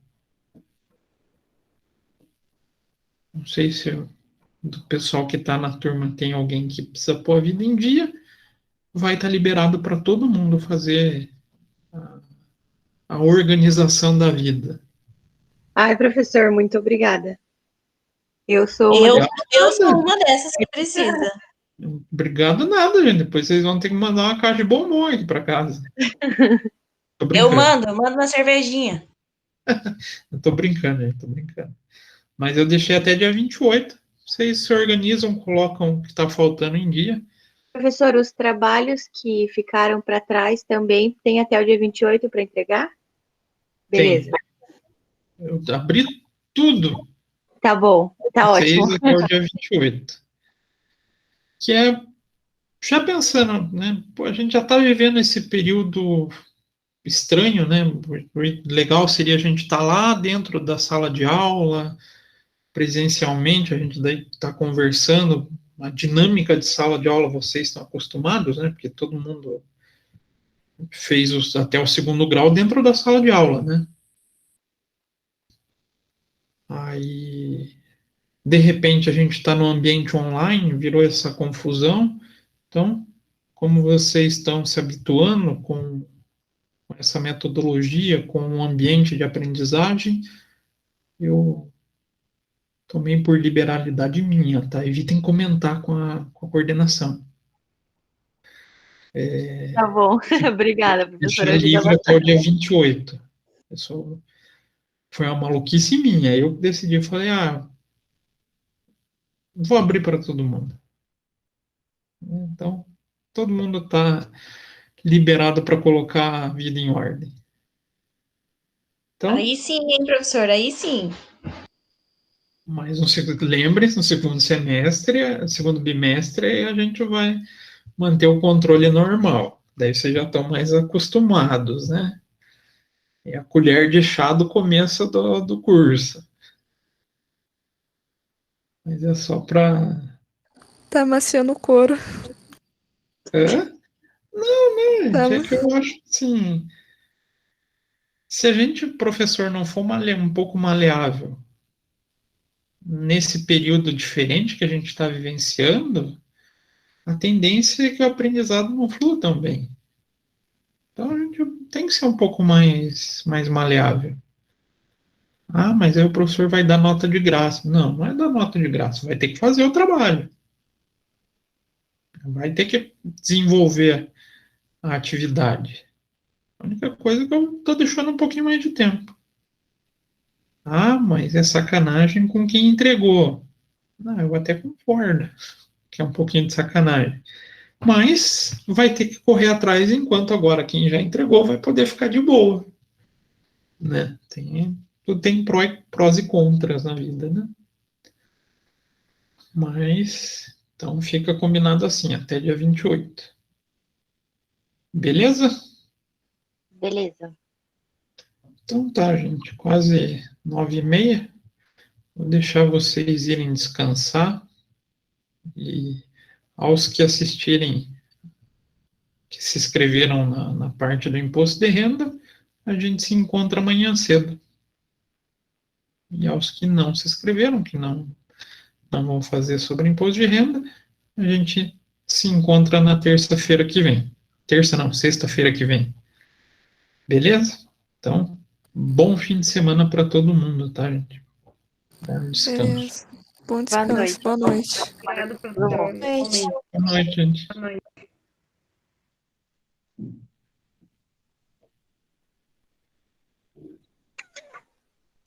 Não sei se do pessoal que está na turma tem alguém que precisa pôr a vida em dia, vai estar liberado para todo mundo fazer a organização da vida. Ai, professor, muito obrigada. Eu sou Eu sou uma dessas que precisa. Obrigado nada, gente. Depois vocês vão ter que mandar uma caixa de bombom aqui para casa. Eu mando uma cervejinha. Eu tô brincando, gente, tô brincando. Mas eu deixei até dia 28. Vocês se organizam, colocam o que está faltando em dia. Professor, os trabalhos que ficaram para trás também tem até o dia 28 para entregar? Beleza. Tem. Eu abri tudo. Tá bom, tá ótimo. Até o dia 28. Que é, já pensando, né? Pô, a gente já está vivendo esse período estranho, né? O legal seria a gente estar lá dentro da sala de aula, presencialmente, a gente daí está conversando. A dinâmica de sala de aula vocês estão acostumados, né? Porque todo mundo fez até o segundo grau dentro da sala de aula, né? Aí, de repente, a gente está no ambiente online, virou essa confusão. Então, como vocês estão se habituando com essa metodologia, com o ambiente de aprendizagem, eu tomei por liberalidade minha, tá? Evitem comentar com a coordenação. Tá bom, obrigada, professora. Deixei livre até o dia 28. Foi uma maluquice minha. Eu decidi, falei, vou abrir para todo mundo. Então, todo mundo está liberado para colocar a vida em ordem. Então, Aí sim, hein, professor, aí sim. Mas lembre-se, no segundo semestre, segundo bimestre, a gente vai manter o controle normal. Daí vocês já estão mais acostumados, né? É a colher de chá do começo do curso. Mas é só para... Tá amaciando o couro. Não, gente, é que eu acho assim... Se a gente, professor, não for um pouco maleável nesse período diferente que a gente está vivenciando, a tendência é que o aprendizado não flua tão bem. Então a gente tem que ser um pouco mais maleável. Mas aí o professor vai dar nota de graça. Não, não é dar nota de graça, vai ter que fazer o trabalho. Vai ter que desenvolver a atividade. A única coisa é que eu estou deixando um pouquinho mais de tempo. Mas é sacanagem com quem entregou. Não, eu até concordo que é um pouquinho de sacanagem. Mas vai ter que correr atrás, enquanto agora quem já entregou vai poder ficar de boa. Né? Tudo tem prós e contras na vida, né? Mas, então fica combinado assim, até dia 28. Beleza? Beleza. Então tá, gente, quase 9h30. Vou deixar vocês irem descansar. E aos que assistirem, que se inscreveram na parte do imposto de renda, a gente se encontra amanhã cedo. E aos que não se inscreveram, que não vão fazer sobre imposto de renda, a gente se encontra na terça-feira que vem. Terça não, sexta-feira que vem. Beleza? Então, bom fim de semana para todo mundo, tá, gente? Bom descanso. Beleza. Bom Boa descanso. noite. Boa noite. Obrigado, professor. Gente. Boa noite, gente. Boa noite.